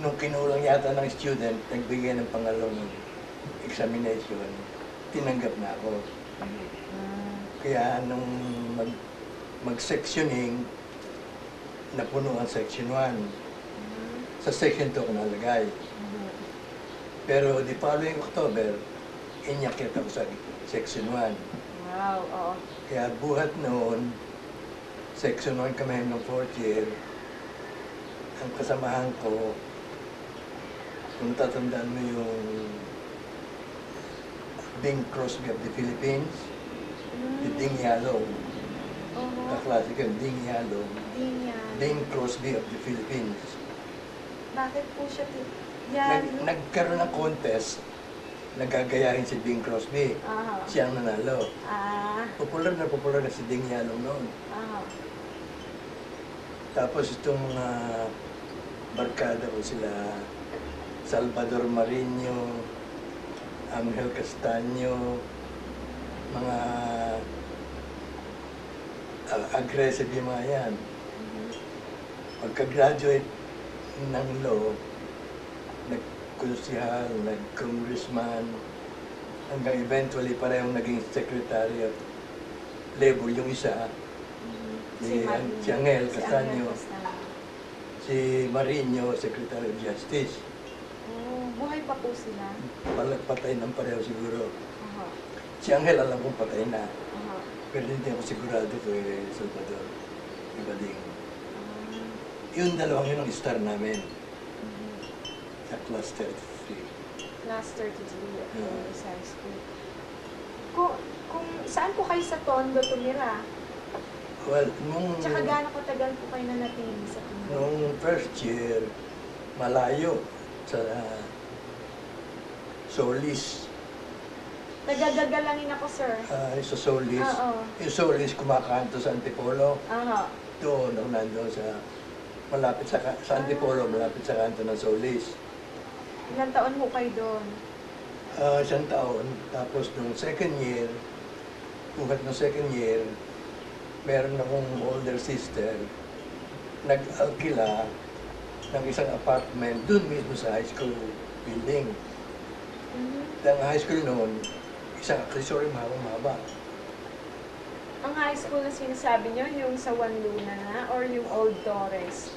nung kinulang yata ng student, nagbigay ng pangalawang examination, tinanggap na ako. Kaya nung mag-sectioning, napuno ang section 1. Sa section 2 ko nalagay. Pero the following October, inyakit ako sa section 1. Wow, oo. Kaya buhat noon, section 1 kami ng 4th year, ang kasamahan ko, kung tatandaan mo yung Bing Crosby of the Philippines, si Ding Yalong. Kaklase ko yung Ding Yalong. Bing Crosby of the Philippines. Bakit po siya yan? Nagkaroon ng contest, nagagayahin si Bing Crosby. Siya ang nanalo. Popular na si Ding Yalong noon. Tapos itong mga barkada ko sila, Salvador Marino, Angel Castaño, mga aggressive yung mga yan. Pagka-graduate ng law, nag-konsihal, nag-congressman, hanggang eventually parehong naging secretary of labor yung isa, si Angel Castaño, si Marino, secretary of justice. Buhay pa po sila? Patay ng pareho siguro. Si Angel alam kong patay na. Pero hindi ako sigurado kay Salvador. Iba din. Yung dalawang yun ang star namin. Sa class 33. Class 33 at Rose High School. Kung saan po kayo sa Tondo tumira? Well, Tsaka gaano katagal po kayo nanatili sa Tondo? Nung first year, malayo sa Solis. Nagagagalangin ako, sir. Sa Solis. Yung Solis, kumakanto sa Antipolo. Doon, nandun sa malapit sa Antipolo, malapit sa kanto ng Solis. Ilang taon mo kayo doon? 1 taon. Tapos nung second year, buhat ng second year, meron akong older sister, nag-alkila ng isang apartment doon mismo sa high school building. Ang high school noon, isang accessory mahaba. Ang high school na sinasabi nyo, yung sa Juan Luna na, or yung Old Torres?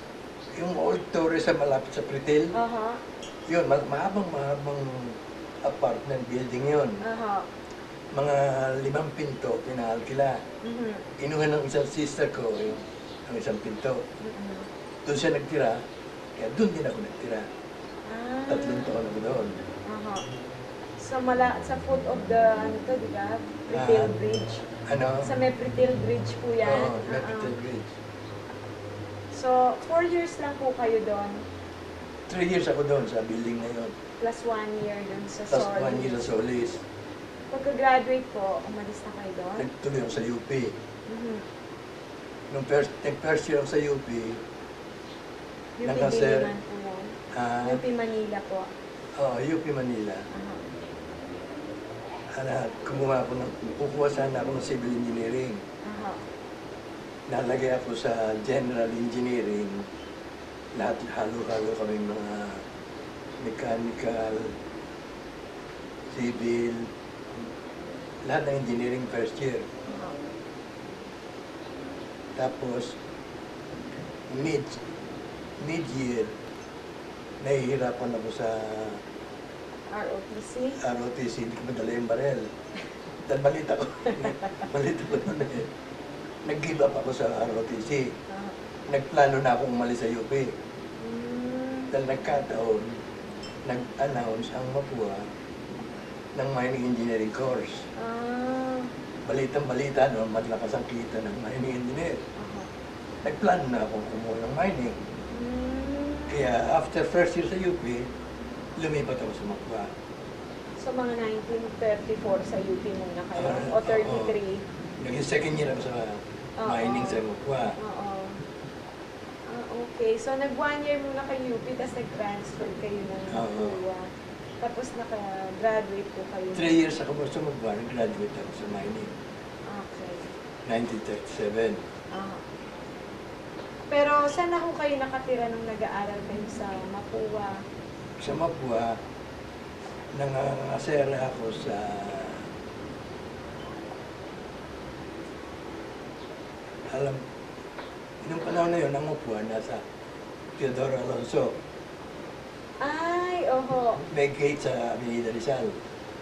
Yung Old Torres sa malapit sa Pretil, yun, mahabang apartment building yun. Mga 5 pinto, pinaalkila. Inuha ng isang sister ko, ang isang pinto. Doon siya nagtira, kaya doon din ako nagtira. 3 taon ako doon. Sa foot of the, ano to, di ba? Pretil Bridge. Ano? Sa may Pretil Bridge po yan. Oo, may Pretil Bridge. So, 4 years lang po kayo doon? 3 years ako doon sa building na yun. Plus 1 year doon sa Plus Solis. 1 year sa Solis. Pagka-graduate po, umalis na kayo doon? Nagtuloy ako sa UP. Nung first year ako sa UP, UP Diliman po yan? UP Manila po? Oo, UP Manila. Kukuha sana ako ng civil engineering. Nalagay ako sa general engineering. Lahat halo-halo kami mga mechanical, civil, lahat ng engineering first year. Tapos, mid-year, nahihirapan ako sa ROTC, hindi ko madala yung barel. Dahil balita ko nun eh. Nag-give up ako sa ROTC. Nagplano na akong umalis sa UP. Dahil nagkataon, nag-announce ang Mapua ng mining engineering course. Balitang-balita, no, malakas ang kita ng mining engineer. Nagplano na akong kumuha ng mining. Kaya after first year sa UP, lumipat ako sa Mapua. So mga 1934 sa UP muna kayo? O 33? Naging second year ako sa mining sa Mapua. Okay, so nag-1 year muna kay UP, tapos nag-transfer kayo ng Mapua. Tapos naka-graduate po kayo? 3 years ako sa Mapua, nag-graduate ako sa mining. Okay. 1937. Pero saan na ho kayo nakatira nung nag-aaral kayo sa Mapua? Sa Mapua, nangangasera ako sa alam, nung panahon na yun, ang Mapua nasa Teodoro Alonso. Ay, oho. May gate sa Avenida Rizal.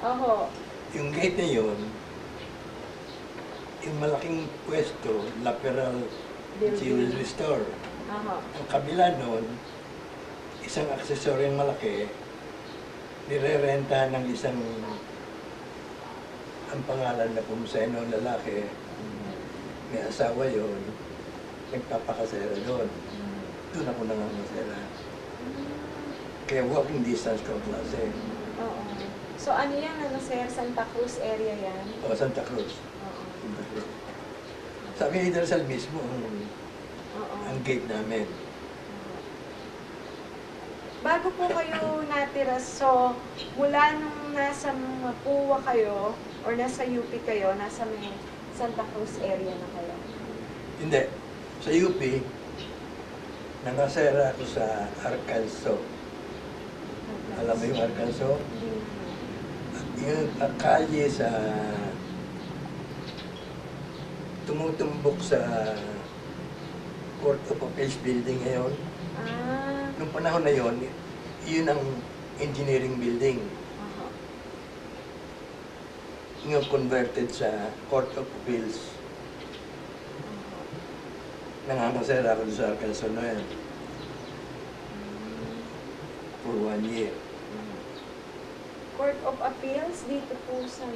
Oho. Yung gate na yun, yung malaking pwesto, Laperal Jewelry Store. Oho. Ang kabila noon, isang aksesoryong malaki, nire-rentahan ng isang ang pangalan na Pumuseno lalaki, may asawa yun, nagpapakasera doon. Doon ako nangangasera. Kaya walking distance ko ang klase. Oo. So ano yan, ano sir? Santa Cruz area yan? O, Santa Cruz. Oo. Santa Cruz. Sa Avenida Rizal mismo Oo. ang gate namin. Bago po kayo natira, so mula nung nasa Mapua kayo or nasa UP kayo, nasa may Santa Cruz area na kayo? Hindi. Sa UP, nangasera ako sa Arkansas. Alam mo yung Arkansas? Yung kalye sa tumutumbok sa Court of Appeals building ngayon. Ah. Nung panahon na yon, yun ang engineering building. Aha. Yung converted sa Court of Appeals. Nangangasera ako sa Arkansas na yan. For 1 year. Court of Appeals dito po sa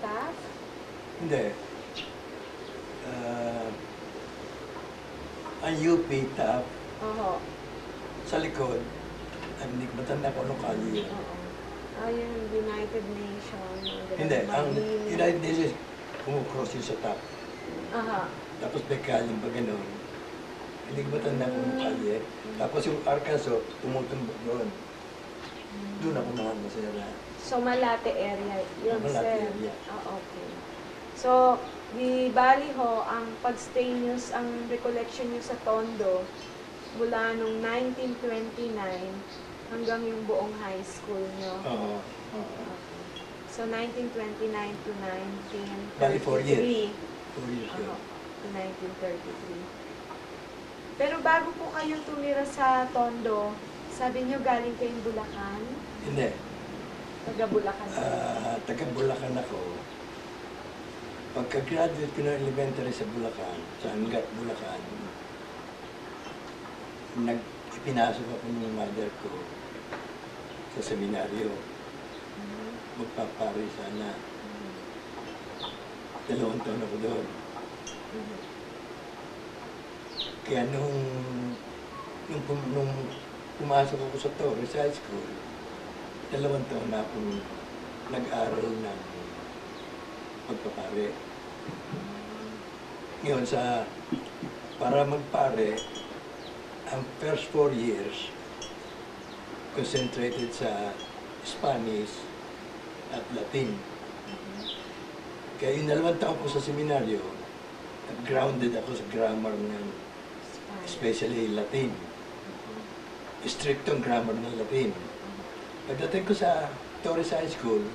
TAF? Hindi. Ang UP TAP, Oo. sa likod, hindi ko matanda ko anong kalye. Oo. Ah, yung United Nations. Hindi, ang United Nations kumukross yun sa TAP. Aha. Tapos may kalyeng pa gano'n. Hindi ko matanda ko anong kalye. Tapos yung Arkansas, tumutumbok doon. Doon ako nangangasera. So, Malate area yun, Malate sir? area. Ah, okay. So, di bali ho, ang pag-stay nyo, ang recollection nyo sa Tondo, mula nung 1929 hanggang yung buong high school nyo. Oo. Okay. So, 1929 to 1933. Bali, 4 years. 4 years Oo, yun. to 1933. Pero bago po kayong tumira sa Tondo, sabi nyo galing kayong Bulacan? Hindi. Taga Bulacan kayo? Taga Bulacan ako. Pagka-graduate ko ng elementary sa Bulacan, sa Angat, Bulacan, ipinasok ako ng mother ko sa seminaryo. Magpapari sana. 2 taon ako doon. Kaya nung pumasok ako sa Torres High School, 2 taon na akong nag-aral ng pagpapare. Ngayon, para magpare, ang first 4 years, concentrated sa Spanish at Latin. Kaya yung 2 taon ko sa seminaryo, grounded ako sa grammar ng especially Latin. Strictong grammar ng Latin. Pagdating ko sa Torres High School,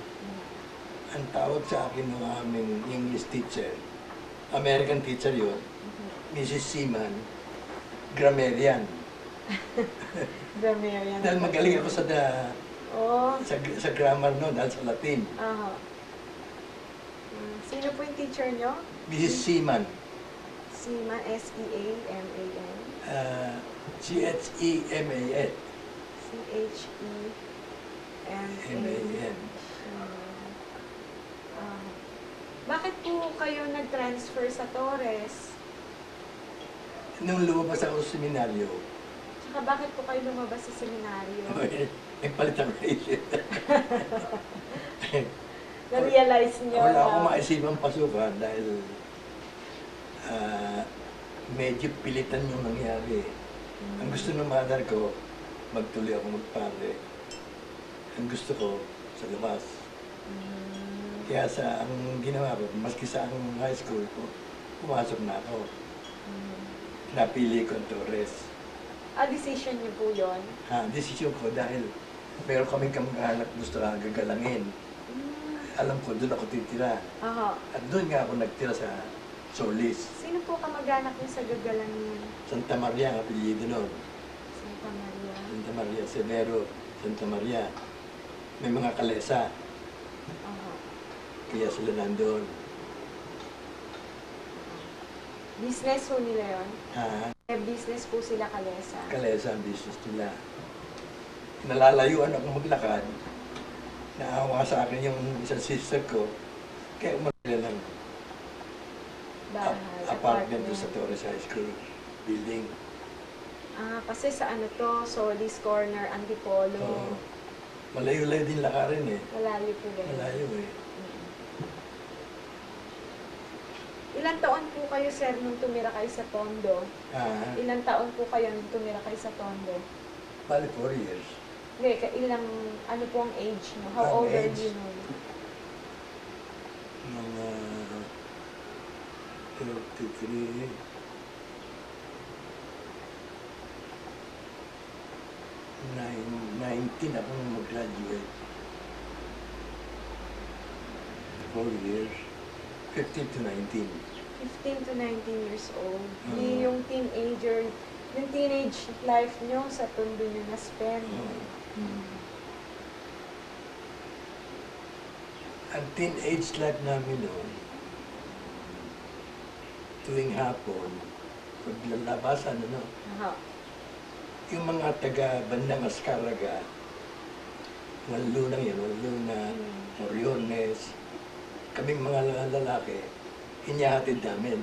ang tawag sa akin ng aming English teacher, American teacher yun, Mrs. Seaman, grammarian. Grammarian. Dahil magaling ako Oh. sa grammar no, dahil sa Latin. Aha. Sino po yung teacher nyo? Mrs. Seaman. Seaman, S-E-A-M-A-N. C-H-E-M-A-N. C-H-E-M-A-N. Bakit po kayo nag-transfer sa Torres? Nung lumabas ako sa seminaryo, Tsaka bakit po kayo lumabas sa seminaryo? nagpalit ako ng isip. Na-realize nyo Wala na... akong maisipang pasukan dahil medyo pilitan yung nangyari. Ang gusto ng mother ko, magtuloy ako magpare. Ang gusto ko, sa labas. Kaya ang ginawa ko, maski sa ang high school ko, pumasok na ako. napili ko ang Torres. Decision niyo po yun? Desisyon ko dahil meron kaming kamag-anak gusto na gagalangin. Alam ko, doon ako titira. Aha. At doon nga ako nagtira sa Solis. Sino po kamag-anak niyo sa gagalangin? Santa Maria ang apelyido noon. Santa Maria. Santa Maria Severo, Santa Maria. May mga kalesa, Aha. kaya sila nandoon. Business po nila yun? Ah, Business po sila kalesa. kalesa ang business nila. Nalalayuan ako maglakad. Naawa sa akin yung isang sister ko. Kaya umagal ng Bahay. apartment doon sa Torres High School building. Kasi sa ano to, Solis Corner, Antipolo. Oo. Malayo-layo din lakarin eh. Malayo po rin. Malayo eh. Ilang taon po kayo, sir, nung tumira kayo sa Tondo? Ilang taon po kayo nung tumira kayo sa Tondo? Bali 4 years. Hindi, ilang, ano po ang age mo? How Ang old are age? you nun? Mga 33. 19 akong mag-graduate. 4 years. 15 to 19. 15 to 19 years old. Oo. Di yung teenager, yung teenage life nyo sa Tondo nyo na-spend. Ang teenage life namin noon, tuwing hapon, paglalabasan, Aha. yung mga taga-bandang Ascaraga, Waluna yun, Waluna, Moriones, kaming mga lalaki, inihatid namin.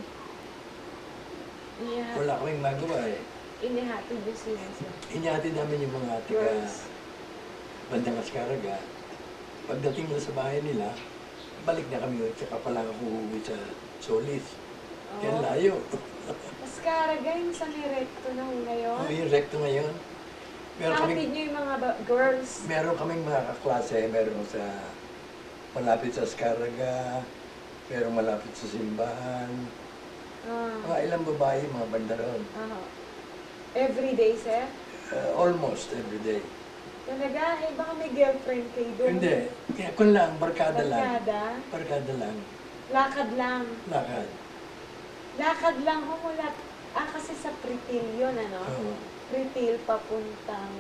Wala kaming magawa eh. Inihatid yung sila, sir. Inihatid namin yung mga Girls. bandang Ascaraga. Pagdating nila sa bahay nila, balik na kami, tsaka pala ako uuwi sa Solis. Yan layo. Ascaraga, yung sa Nirecto na ngayon. Yung recto ngayon. Meron Nakatid kaming, nyo yung mga girls. meron kaming mga kaklase, meron sa malapit sa Ascaraga, meron malapit sa simbahan. Mga ilang babae, mga banda roon. Every day, sir? Almost every day. Talaga? Eh, baka may girlfriend kayo doon. Hindi. Kaya kun lang, barkada lang. Barkada? Barkada lang. Lakad lang. Lakad. Lakad lang ho mula. Kasi sa Pritil yun, ano? Oo. Pritil papuntang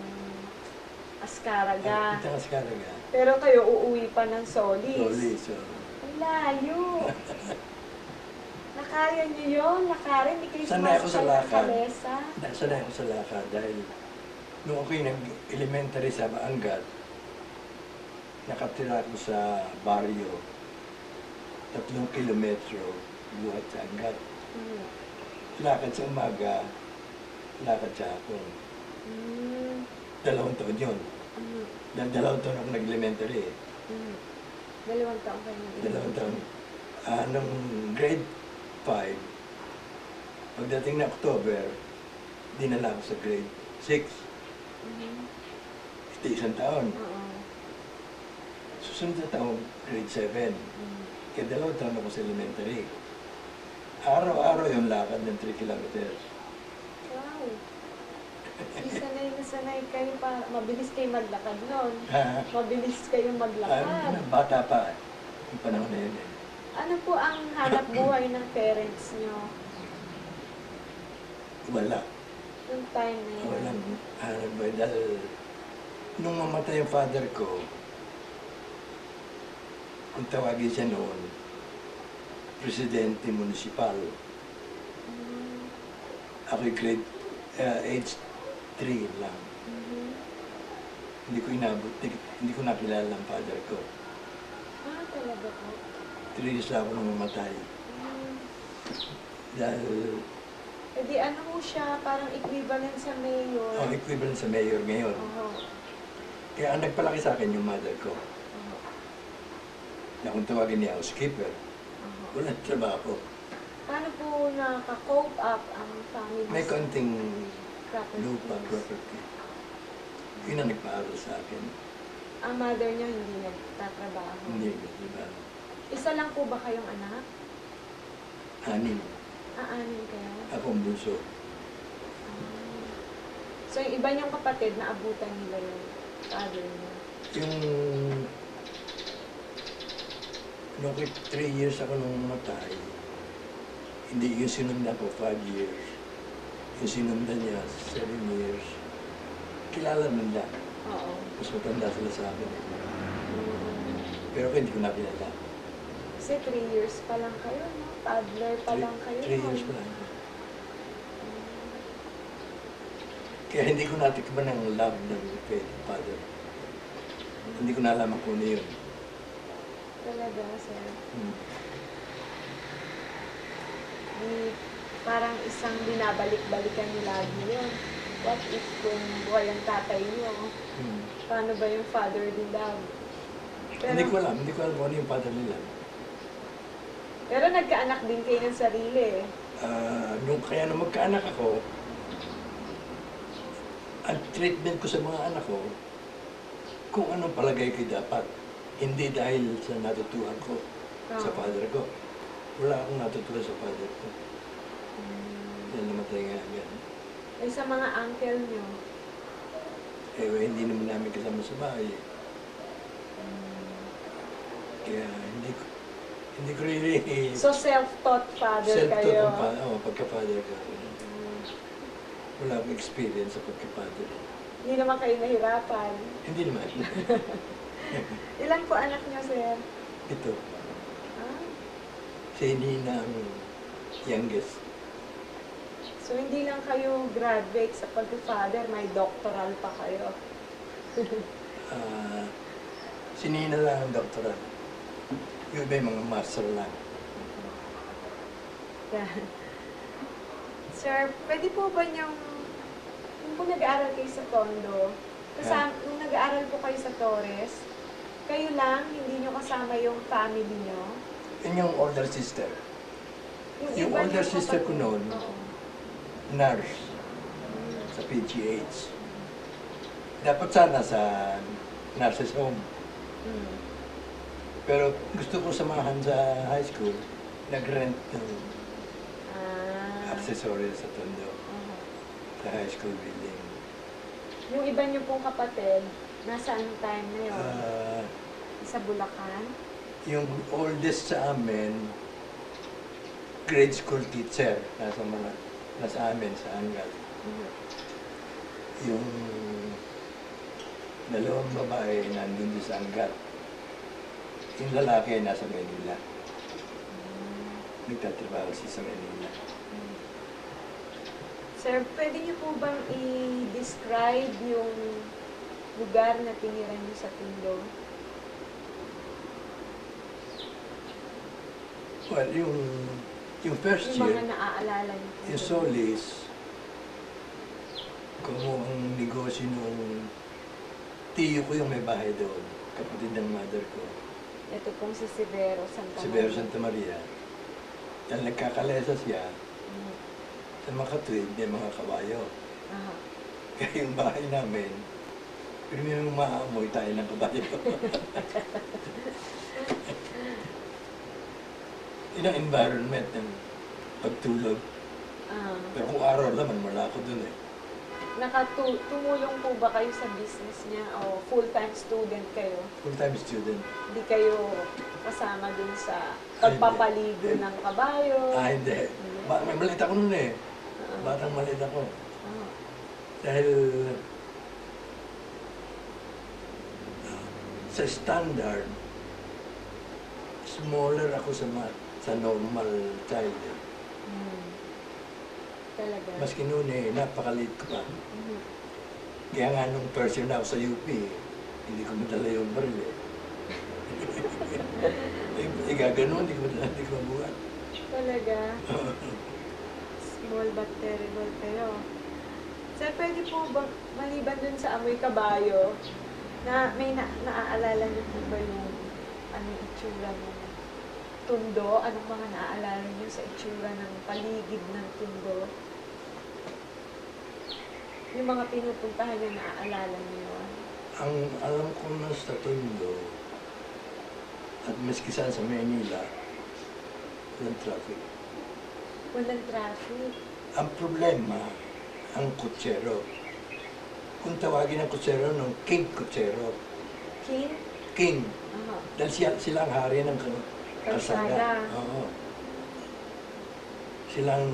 Ascaraga. Ito Ascaraga. Pero kayo uuwi pa ng Solis. Solis. Ang layo. Nakaya nyo yun? Lakarin? Hindi kayo Sanay ako sa sumasakay ng lakad. kalesa? Sanay ako sa lakad dahil nung ako'y nag-elementary sa Baangat, nakatira ako sa baryo, 3 kilometro buhat sa Angat. Lakad sa umaga, lakad sa hapon. 2 taon yun. Dahil 2 taon ako nag-elementary eh. 2 taon kayo nag 2 taon. Nung grade 5, pagdating na October, dinala ako sa grade 6. Ito 1 taon. Susunod na taon, grade 7. Kaya 2 taon ako sa elementary. Araw-araw yung lakad ng 3 kilometers. Wow. Sanay na sanay kayo para mabilis kayo maglakad nun. Mabilis kayo maglakad. Bata pa, yung panahon na yun eh. Ano po ang hanap buhay ng parents nyo Wala. nung time na yun? Walang hanap buhay. Dahil nung mamatay yung father ko, kung tawagin siya noon, presidente municipal. Ako'y grade age 3 lang. Hindi ko inabot, hindi ko nakilala ang father ko. Talaga po? 3 years lang ako nung mamatay. Dahil, E di ano mo siya, parang equivalent sa mayor. equivalent sa mayor ngayon. Kaya ang nagpalaki sa akin yung mother ko. Na kung tawagin niya housekeeper, walang trabaho. Paano po naka-cope up ang family? May sa konting properties? lupa, property. Yun ang nagpaaral sa akin. Ang mother niyo hindi nagtatrabaho? Hindi, di ba? Isa lang po ba kayong anak? 6. Aanin kayo? Ako ang bunso. So, yung iba niyong kapatid, naabutan nila yung father niya. Yung, nung 3 years ako nung matay, hindi yung sinundan ko 5 years. Yung sinundan niya 7 years. Kilala nila. Oo. Mas matanda sila sa akin. Pero ako hindi ko nakilala. Kasi 3 years pa lang kayo, no? Toddler pa lang kayo. 3 years pa lang. Kaya hindi ko natikman ang love ng father. Hindi ko nalaman kung ano yun. Talaga, sir. Hmm. Parang isang binabalik-balikan niyo lagi yun. What if kung buhay ang tatay niyo? Paano ba yung fatherly love? Pero, Hindi ko alam kung ano yung father nila. Pero nagkaanak din kayo ng sarili eh. Kaya nung magkaanak ako, ang treatment ko sa mga anak ko, kung anong palagay ko dapat. Hindi dahil sa natutuhan ko sa father ko. Wala akong natutuhan sa father ko. Yan namatay nga agad. Eh sa mga uncle niyo? Hindi naman namin kasama sa bahay. Kaya hindi ko really... So self-taught father kayo? Self-taught pagka-father ko. Wala akong experience sa pagka-father. Hindi naman kayo nahirapan? Hindi naman. Ilan po anak niyo, sir? Ito. Ah. Si Nina ang youngest. So hindi lang kayo graduate sa pagka-father, may doctoral pa kayo? Si Nina lang ang doktoral. Yung iba yung mga master lang. Yan. Sir, pwede po ba niyong, kung nag-aaral kayo sa Tondo, nung nag-aaral po kayo sa Torres, kayo lang, hindi niyo kasama yung family niyo? Yun yung older sister. Yung iba older niyong sister ko kapatid? noon, Oo. nurse sa PGH. Dapat sana sa nurses home. Pero gusto ko samahan sa high school, nag-rent ng accessories sa Tondo, sa high school building. Yung iba niyo pong kapatid, nasa anong time na yun? Sa Bulacan? Yung oldest sa amin, grade school teacher, nasa amin, sa Angal. Yung dalawang babae nandun din sa Angal. Yung lalaki nasa Manila. Nagtatrabaho siya sa Manila. Sir, pwede niyo po bang i-describe yung lugar na tinira niyo sa Tondo? Well, yung first Yung year, mga naaalala niyo po. yung Solis, kung ang negosyo nung tiyo ko yung may bahay doon, kapatid ng mother ko, Ito pong si Severo Santa Maria. Severo Santa Maria. Dahil nagkakalesa siya, sa mga katwid, may mga kabayo. Aha. Kaya yung bahay namin, pero may maamoy tayo ng kabayo. Yun ang environment ng pagtulog. Pero kung araw naman, wala ako dun eh. Tumulong po ba kayo sa business niya o full-time student kayo? Full-time student. Hindi kayo kasama dun sa pagpapaligo ng kabayo? Hindi. May maliit ako nun eh. Batang maliit ako. Dahil sa standard, smaller ako sa normal child. Talaga? Maski noon eh, napakaliit ko pa. Kaya nga nung first year na ako sa UP, hindi ko madala yung baril eh. Gano'n, hindi ko mabuhat. Talaga? Small but terrible kayo. Sir, pwede po ba, maliban dun sa amoy kabayo, na may naaalala niyo po ba yung anong itsura ng Tondo? Anong mga naaalala niyo sa itsura ng paligid ng Tondo? Yung mga pinupuntahan niyo, naaalala niyo? Ang alam ko na sa Tondo, at maski saan sa Manila, walang traffic. Walang traffic. Ang problema, ang kutsero. kung tawagin ng kutsero nung King Kutsero. King? King. Aha. Dahil sila ang hari ng kalsada. Kalsada. Oo. Silang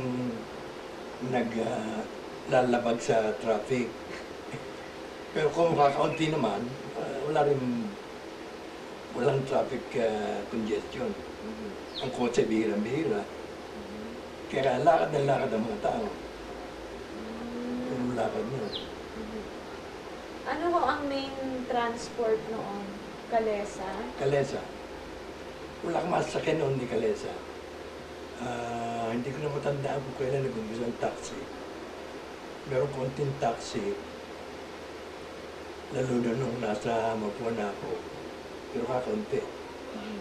naglalabag sa traffic. Pero kung kakaunti naman, walang traffic congestion. Mhm. Ang kotse bihirang-bihira. Mhm. Kaya lakad ng lakad ang mga tao. Mm. Yung lakad nyo. Mhm. Ano ho ang main transport noon? Kalesa? Kalesa. Wala kang masakyan noon ni Kalesa. Hindi ko na matandaan kung kailan nag-umpisa ang taxi. Meron konting taxi, lalo na nung nasa Mapua na ako. Pero kakaunti. Mhm.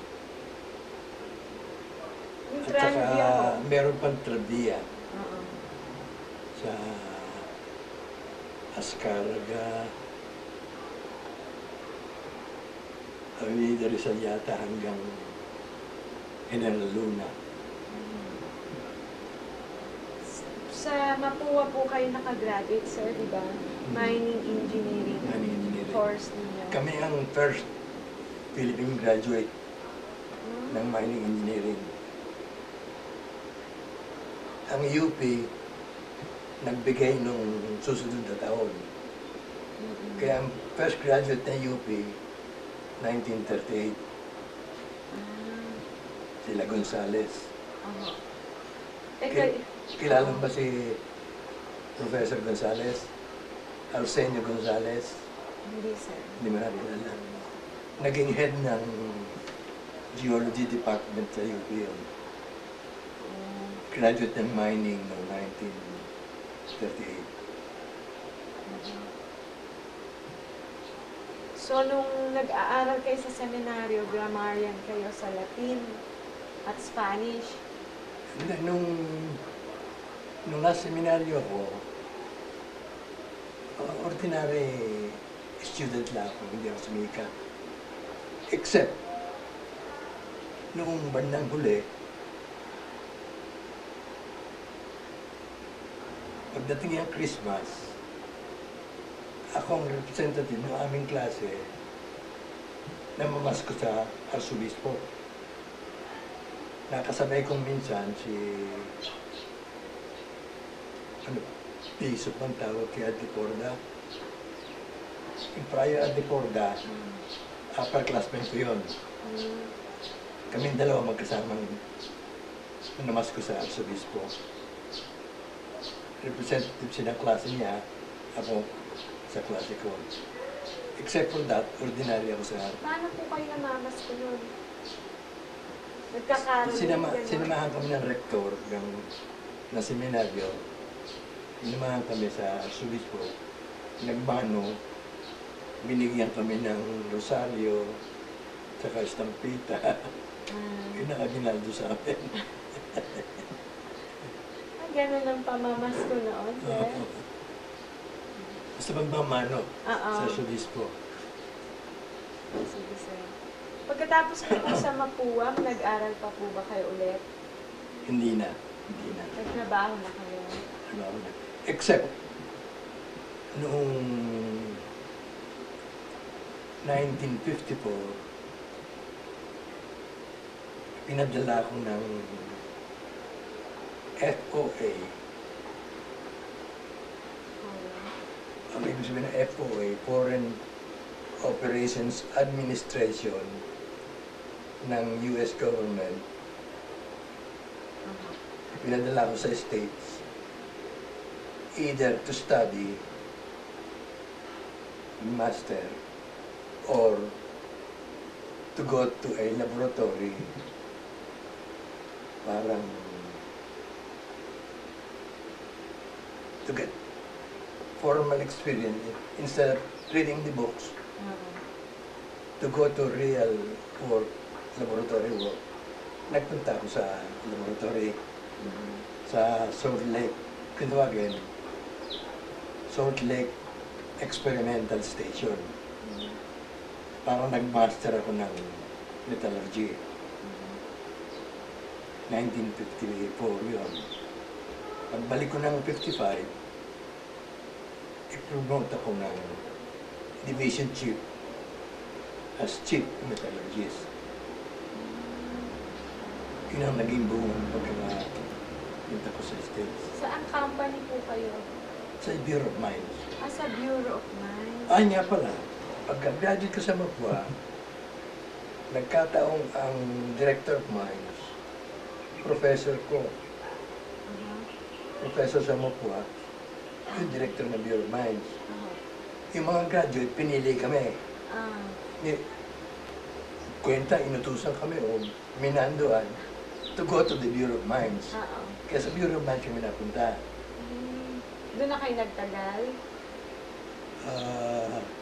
Yung At tranvia ho? saka meron pang Tradia Oo. sa Ascarga, Avenida Rizal yata hanggang General Luna. Sa Mapua po kayo nakagraduate, sir, di ba? Mining engineering Mining engineering. course ninyo. Kami ang first Philippine graduate Hmm. ng mining engineering. Ang UP nagbigay nung susunod na taon. Mhm. Kaya ang first graduate ng UP, 1938, Ah. sila Gonzales. Aha. Ki- Kilala mo ba si Professor Gonzales? Arsenio Gonzales? Hindi, sir. Hindi mo na kilala. Naging head ng Geology Department sa UP yun. Oh. Graduate ng mining noong 1938. Mhm. So, nung nag-aaral kayo sa seminaryo, grammarian kayo sa Latin at Spanish. Hindi, nung nasa seminaryo ako, ordinary student lang ako, hindi ako sumikat. Except, noong bandang huli, pagdating ng Christmas, ako ang representative ng aming klase na mamasko sa Arsobispo. Nakasabay kong minsan si Bishop ang tawag kay Adeporda. Yung prior Adeporda, upper classmate ko yun. Mm. Kaming dalawa magkasamang namasko sa Arsobispo. Representative siya ng klase niya, ako sa klase ko. Except for that, ordinary ako sa Paano po kayo namamas ko nun? Nagkakaroon Sinamahan kami ng rektor ng seminaryo. Sinamahan kami sa Arsobispo. Nagmano, binigyan kami ng rosaryo, saka estampita. Yun ang aginaldo sa amin. Ganun ang pamamas ko noon, sir. Basta magmamano Oo. sa Arsobispo. Sige, sir. Pagkatapos niyo po sa Mapua, nag-aral pa po ba kayo ulit? Hindi na. Nagtrabaho na kayo? Trabaho na. Except, noong 1954, pinadala ako ng FOA. Ang ibig sabihin ng FOA, Foreign Operations Administration ng US government. Pinadala ko sa States either to study master or to go to a laboratory parang to get formal experience instead of reading the books, to go to real work, laboratory work. Nagpunta ako sa laboratory sa Salt Lake, kung tawagin, Salt Lake Experimental Station. Parang nag-master ako ng metallurgy. 1954 yun. Pagbalik ko ng 55, i-promote ako ng division chief as chief metallurgist. Yun ang naging buong pagpunta ko sa States. Saan company po kayo? Sa Bureau of Mines. Sa Bureau of Mines. Ay nga pala, pagka-graduate ko sa Mapua, nagkataong ang Director of Mines, professor ko, professor sa Mapua, yung Director ng Bureau of Mines. Yung mga graduate, pinili kami. Kwenta, inutusan kami o minandoan to go to the Bureau of Mines. Kaya sa Bureau of Mines kami napunta. Doon na kayo nagtagal?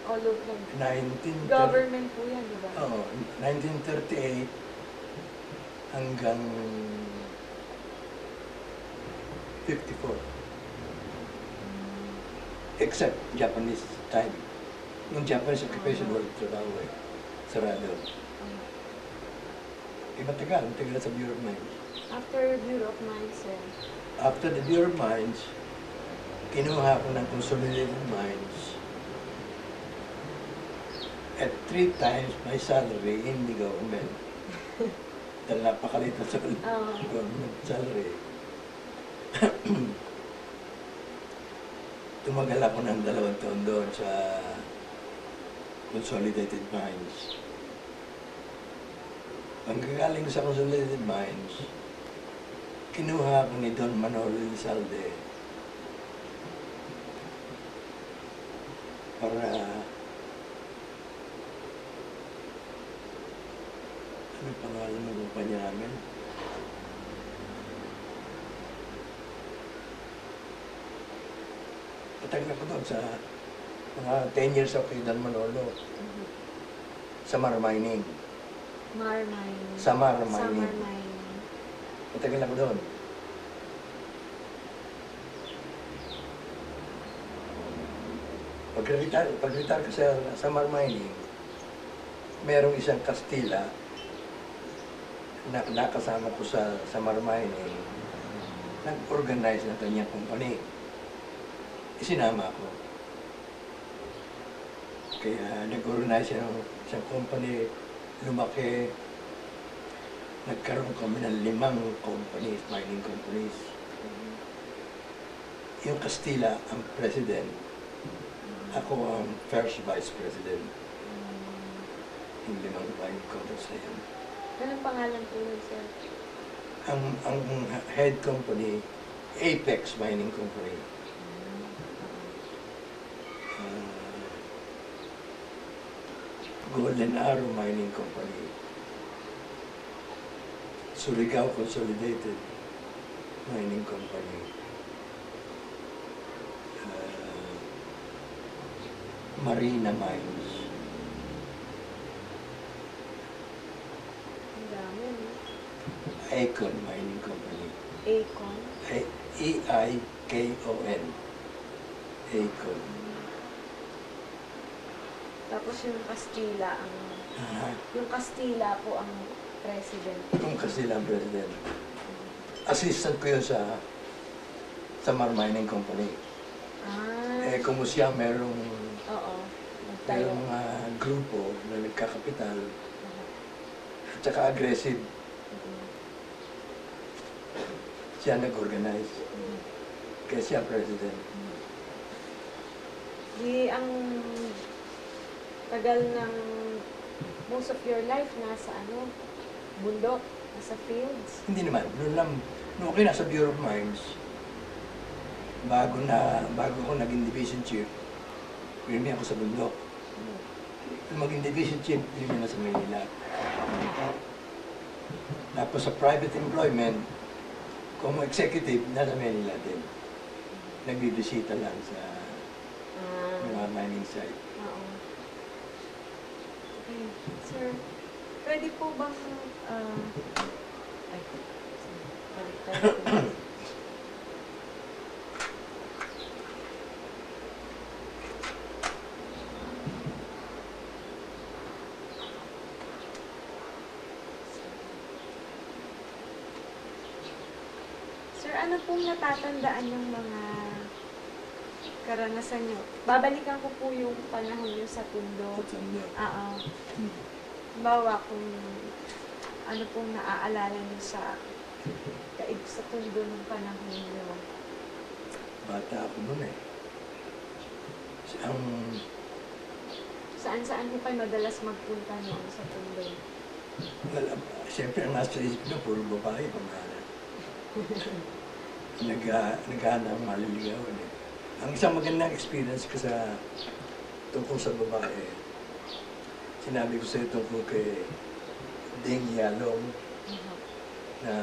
O 19... Government po yan, di ba? Oo, 1938 hanggang 54. Except Japanese time. Nung Japanese occupation, walang trabaho eh. Sarado. Matagal sa Bureau of Mines. After Bureau of Mines, sir? After the Bureau of Mines, kinuha ko ng Consolidated Mines at 3 times my salary in the government. Dahil napakalit na sa government salary. Tumagal ako ng 2 taon doon sa Consolidated Mines. Pagkagaling sa Consolidated Mines, kinuha ko ni Don Manolo Elizalde para ano pangalan ng kumpanya namin? Patagal ako doon sa mga 10 years ako kay Don Manolo. Samar Mining. Samar Mining. Matagal ako doon. Pag-retire ko sa Samar Mining, merong isang Kastila na nakasama ko sa Samar Mining, nag-organize ng kanyang company. Isinama ko. Kaya nag-organize siya ng isang company, lumaki. Nagkaroon kami ng 5 companies, mining companies. Yung Kastila ang president. Ako ang first vice president. Yung 5 mining companies na yun. Anong pangalan po yun, sir? Ang head company, Apex Mining Company. Golden Arrow Mining Company. Surigao Consolidated Mining Company. Marina Mines. Ang dami, no? Icon Mining Company. Acon? E-I-K-O-N. Icon. Tapos yung Kastila yung Kastila po ang president. Yung Kastila ang president. Assistant ko yun sa Samar Mining Company. Kung siya merong mga grupo na nagkakapital at saka aggressive, siya nag-organize. Kaya siya president. Ang tagal ng most of your life nasa bundok, nasa fields? Hindi naman. Nung okay nasa Bureau of Mines, bago ako naging division chief, pinili ako sa bundok. Nung maging division chief, pinili na sa Manila. Tapos sa private employment, kung executive, nasa Manila din. Nagbibisita lang sa mga mining site. Okay. Sir, pwede po bang Sir, ano pong natatandaan yung mga karanasan nyo. Babalikan ko po yung panahon nyo sa Tondo. Tondo. Oo. Bawa kung ano pong naaalala nyo sa sa Tondo ng panahon nyo. Bata ako noon eh. Ang Saan-saan po kayo madalas magpunta noon sa Tondo? siyempre, ang nasa isip ko, puro babae, pangalan. Naghahanap ng maliligawan eh. Ang isang magandang experience ko sa tungkol sa babae, sinabi ko sa'yo tungkol kay Ding Yalong na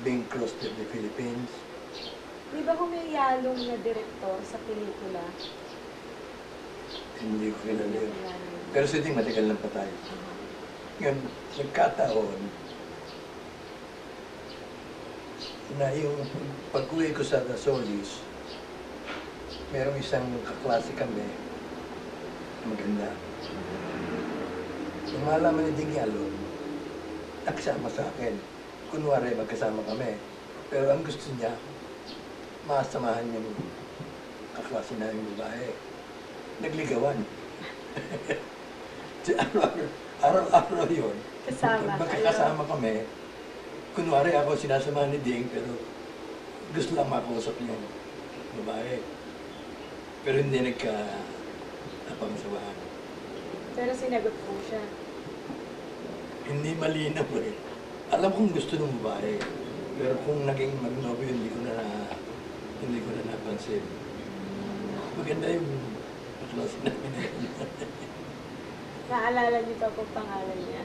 Bing Crosby of the Philippines. Di ba humiyalong na direktor sa pelikula? Hindi ko kilala yun. Pero sa Ding, matagal lang pa tayo. Ngayon, nagkataon na yung pag-uwi ko sa Solis, merong isang kaklase kami, maganda. Nung malaman ni Ding Yalong, nagsama sa akin. Kunwari, magkasama kami. Pero ang gusto niya, masamahan yung kaklase na yung babae. Nagligawan. Araw-araw yun. Kasama Magkakasama kami. Kunwari ako sinasamahan ni Ding, pero gusto lang makausap niya yung babae. Pero hindi nagka-napamasawahan. Pero sinagot po siya. Hindi malinaw eh. Alam kong gusto ng babae. Pero kung naging magnobyo, hindi ko na napansin. Maganda yung kaklase namin na yun. Naalala niyo pa po pangalan niya?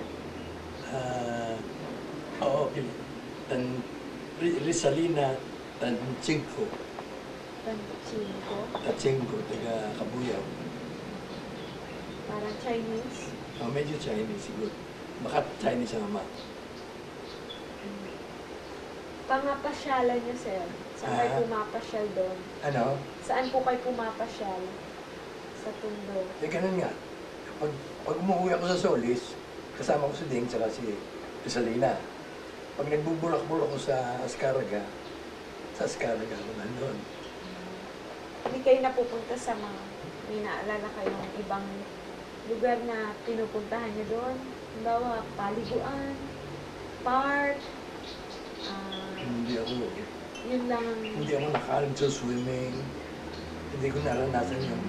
Oo, Rizalina Tanchinko. Tanchinko, taga Kabuyaw. Parang Chinese? Medyo Chinese siguro. Baka Chinese ang ama. Pangapasyalan niyo, sir. Saan kayo pumapasyal doon? Ano? Saan po kayo pumapasyal? Sa Tondo. Ganun nga. Pag umuwi ako sa Solis, kasama ko si Ding tsaka si Rizalina. Pag nagbubulak-bulak ako sa Ascaraga ako nandun. Hindi kayo napupunta sa mga, may naalala kayong ibang lugar na pinupuntahan niyo doon? Halimbawa, paliguan, park, Hindi ako nakalim sa swimming. Hindi ko naranasan yung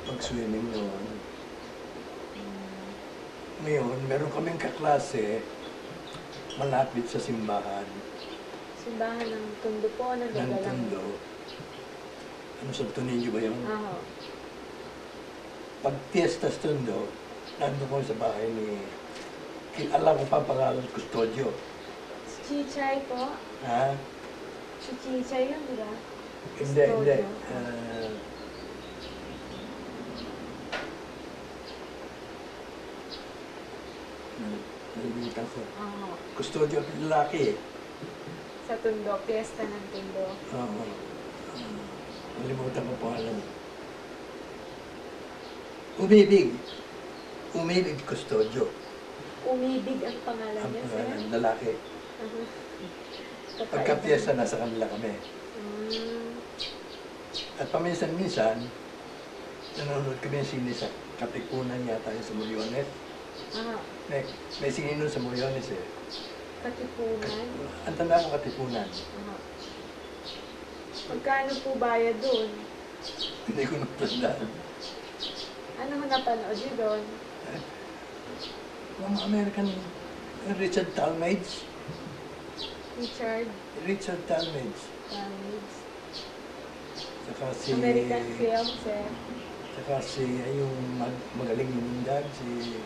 mag-swimming noon. Ngayon, meron kaming kaklase malapit sa simbahan. Simbahan ng Tondo po, ng Tondo. Ano, Santo Niño ba yun? Oo. Pag Fiestas Tondo, nandun ko sa bahay ni... Alam ko pa ang pangalan, Custodio. Si Chichay po? Ha? Si Chichay yun, di ba? Hindi. Nalimutan ko. Oo. Custodio, lalaki eh. Sa Tondo, piyesta ng Tondo. Oo. Nalimutan ko pangalan. Umibig Custodio. Umibig ang pangalan Ang niya, sir? lalaki. Pagka-piyesta, nasa kanila kami. At paminsan-minsan, nanonood kami ng sine sa Katipunan yata yung sa Mulyones. May sine nun sa Mulyones eh. Katipunan? Ang tanda ko Katipunan. Magkano po bayad doon? Hindi ko natandaan. Ano ho napanood niyo doon? Mga American, Richard Talmadge. Richard Talmadge. Saka si... American film, sir. Saka si, yung magaling lumundag, yung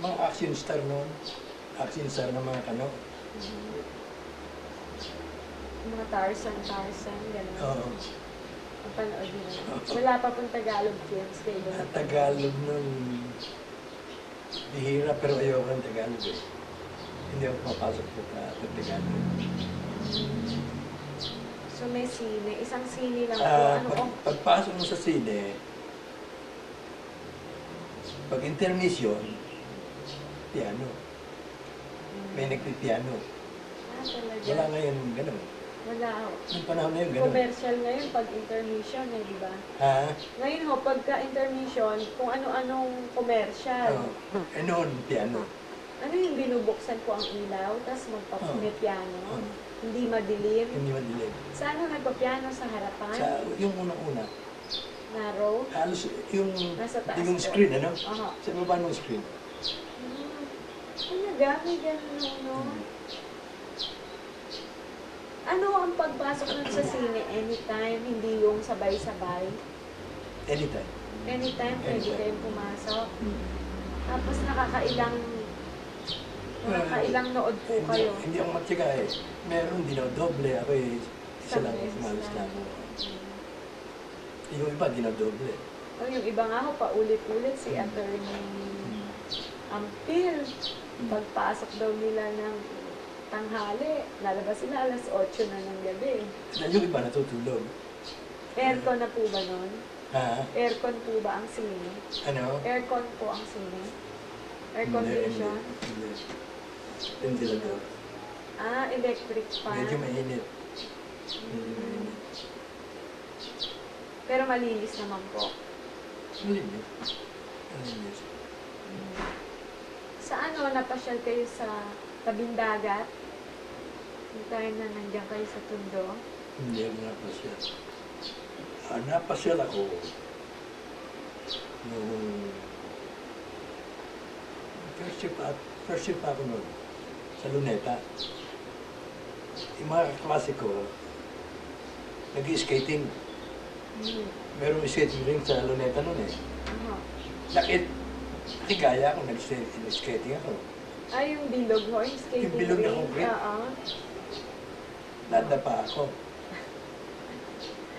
mga action star noon. Action star ng mga kano. Mga Tarzan, gano'n. Oo. Ang panood niyo. Wala pa pong Tagalog films kayo doon. Tagalog nun, bihira, pero ayoko ng Tagalog eh. Hindi ako papasok sa Tagalog. So may sine, isang sine lang po. Pagpasok mo sa sine, pag intermission, piano. May nagpipiano. Talaga? Wala ngayon ganun. Wala ho. Yung panahon na yun, gano'n. Commercial ngayon pag intermission eh, di ba? Ha? Ngayon ho, pagka intermission, kung ano-anong commercial. Eh noon, piano. Ano yung binubuksan ko ang ilaw, tapos may piano. Hindi madilim. Hindi madilim. Saan ho nagpa-piano? Sa harapan? Yung unang-una. Narrow? Halos yung, Nasa taas yung po. screen, ano? Aha. Sa baba ng screen. Talaga, may gano'n, no? Ano ang pagpasok nun sa sine? Anytime, hindi yung sabay-sabay? Anytime. Anytime, pwede Anytime. kayong pumasok. Tapos nakakailang nood po kayo. Hindi ako matyaga eh. Meron dinodoble. Ako eh, isa lang, Isang beses umalis lang. lang. Yung iba, dinodoble. O yung iba nga ho, paulit-ulit si Attorney Ampil. Pagpasok daw nila ng tanghali, lalabas sila alas 8 na ng gabi. Dahil yung iba natutulog. Aircon na po ba nun? Ha? Aircon po ba ang sine? Ano? Aircon po ang sine? Air Hindi, condition? Hindi. Ventilador. Electric fan. Medyo mainit. Medyo mainit. Pero malinis naman po. Malinis. Malinis. Sa ano, napasyal kayo sa tabing dagat? Yung time na nandiyan kayo sa Tondo? Hindi ako napasyal. Napasyal ako nung first year pa ako noon sa Luneta. Yung mga kaklase ko, nag-skating. Merong skating ring sa Luneta noon eh. Lakit. Nakigaya ako, nag-skating ako. Ay, yung bilog ho, yung skating Yung bilog na ring. concrete? Oo. Nadapa ako.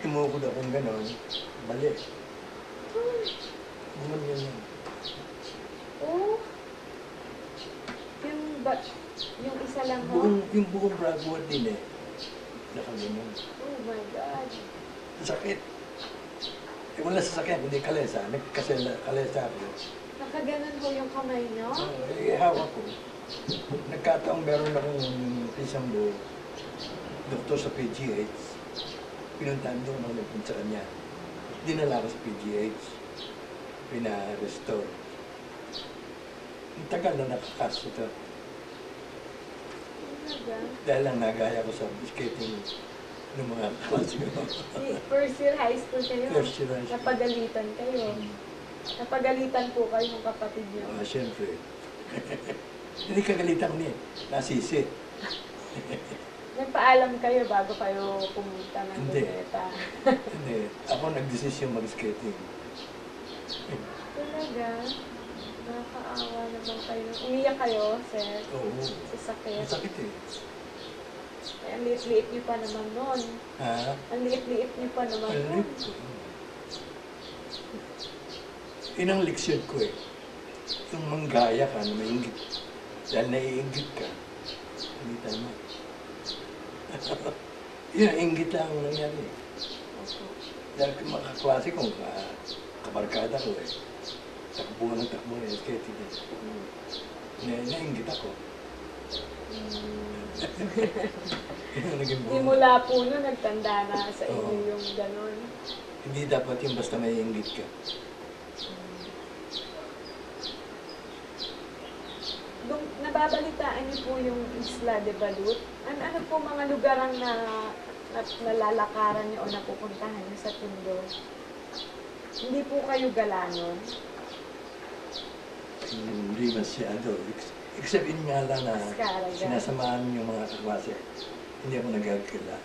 Tumukod akong gano'n. Balik. Gumanyan yan. Oh. Yung isa lang ho? Yung buong Bragwood din eh. Nakaganon. Oh my God. Sakit. Eh wala sasakyan, kundi kalesa. Kalesa ako. Nakaganon ho yung kamay nyo? Hawak ko. Nagkataong meron akong isang doktor sa PGH. Pinuntahan doon ako nagpunta sa kanya. Dinala ko sa PGH. Pina-restore. Ang tagal na nakakas ito. Talaga? Dahil lang nagaya ko sa skating ng mga klase ko. First year high school kayo? First year high school. Napagalitan kayo? Napagalitan po kayo ng kapatid niyo? Siyempre. Hindi kagalitan ko niya. Nasisi. Nagpaalam kayo bago kayo pumunta ng Hindi. Luneta? Hindi. Ako nagdesisyon mag-skating. Talaga? Nakakaawa naman kayo. Umiyak kayo, sir? Oo. Sa sakit? Masakit eh. Ang liit-liit niyo pa naman nun. Ha? Ang liit-liit niyo pa naman nun. Inang leksyon ko eh. Yung manggaya ka na maingit. Dahil naiingit ka. Hindi tama. Yun, ang ingit lang ang nangyari eh. Opo. Dahil mga kaklase ko, kabarkada ko eh. Takbo ng skating eh. Naingit ako. Yun ang naging buhay. Mula po nun, nagtanda na sa inyo Oo. yung ganon. Hindi dapat yung basta may inggit ka. Nababalitaan niyo po yung Isla de Balut. Ano po mga lugar ang nalalakaran niyo o napupuntahan niyo sa Tondo? Hindi po kayo galanon? Hindi masyado. Except yun nga lang na Skaraga. sinasamahan yung mga kaklase. Hindi ako nagagkila.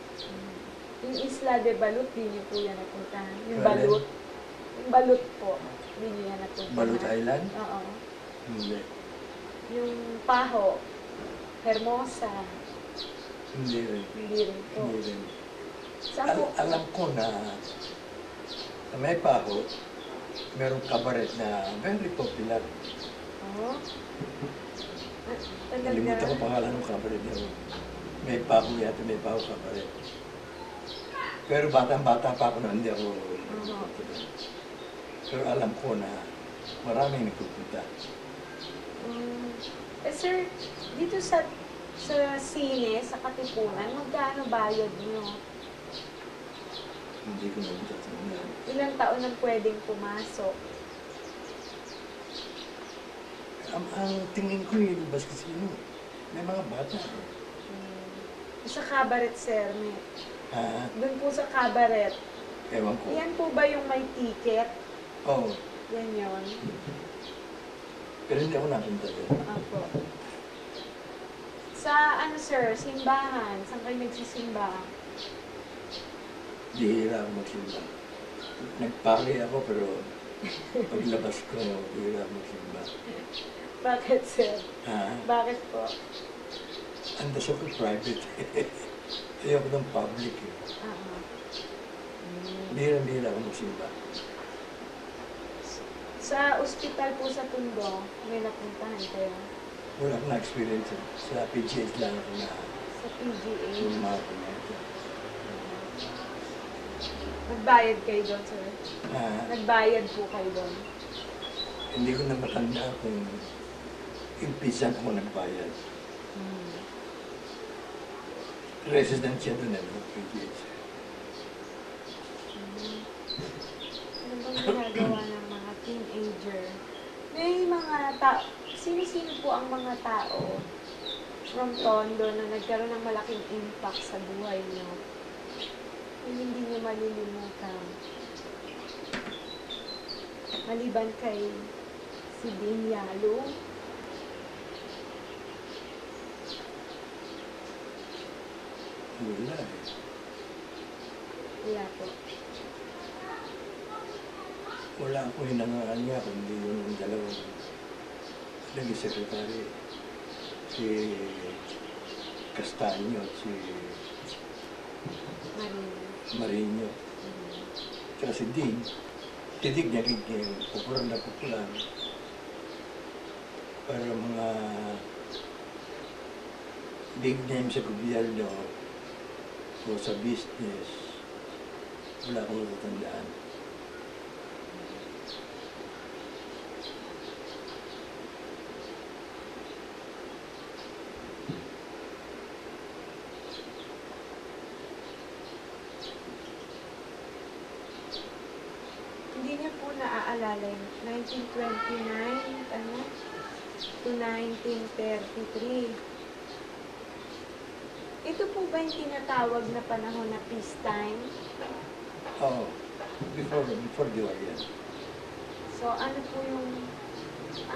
Yung Isla de Balut, di niyo po yan napuntahan. Yung Kailan? Balut. Yung Balut po, di niyo yan napuntahan. Balut Island? Oo. Hindi. Yung Paho, Hermosa, Hindi rin. hindi rin po. Hindi rin. Saan po? Alam ko na sa may paho, merong kabaret na very popular. Oh? Nalimutan ko Talaga? pangalan ng kabaret niya. May paho yata, may paho kabaret. Pero batang-bata pa ako na hindi ako. Pero alam ko na maraming nagpupunta. Sir, dito sa sa sine, sa Katipunan, magkano bayad nyo? Hindi ko natatandaan. Ilang taon ang pwedeng pumasok? Ang tingin ko yung ilabas kasi may mga bata. Sa cabaret, sir, may, Ha? doon po sa cabaret, Ewan ko. yan po ba yung may ticket? Oo. Yan yun. Pero hindi ako napunta doon. Apo. Sa ano, sir, simbahan, saan kayo nagsisimba? Bihira ako magsimba. Nagpaki ako pero paglabas ko, bihira ako magsimba. Bakit, sir? Ha? Bakit po? Ang dasal ko private. Ayoko ng public. Aha. Bihira ako magsimba. Sa ospital po sa Tondo, may napuntahan kayo? Wala akong na-experience sa PGH lang ako na Sa PGA? mga kumento. Nagbayad kayo doon, sir? Nagbayad po kayo doon? Hindi ko na matanda kung impisan ako nagbayad. Resident siya doon PGH. Ano bang ginagawa ng mga teenager? May mga sino-sino po ang mga tao from Tondo na nagkaroon ng malaking impact sa buhay niyo? Yung hindi niyo malilimutan. Maliban kay si Dean Yalo, Wala eh. wala po. Wala akong hinangaan niya kundi yung dalawang naging sekretary. Si Castaño at si Marino. Tsaka si Dean. Tidig niya rin popular na popular. Para mga big name sa gobyerno o sa business, wala akong natatandaan. Hindi niya po naaalala yung 1929, to 1933. Ito po ba yung tinatawag na panahon na peacetime? Oo, before the war yan. So, ano po yung...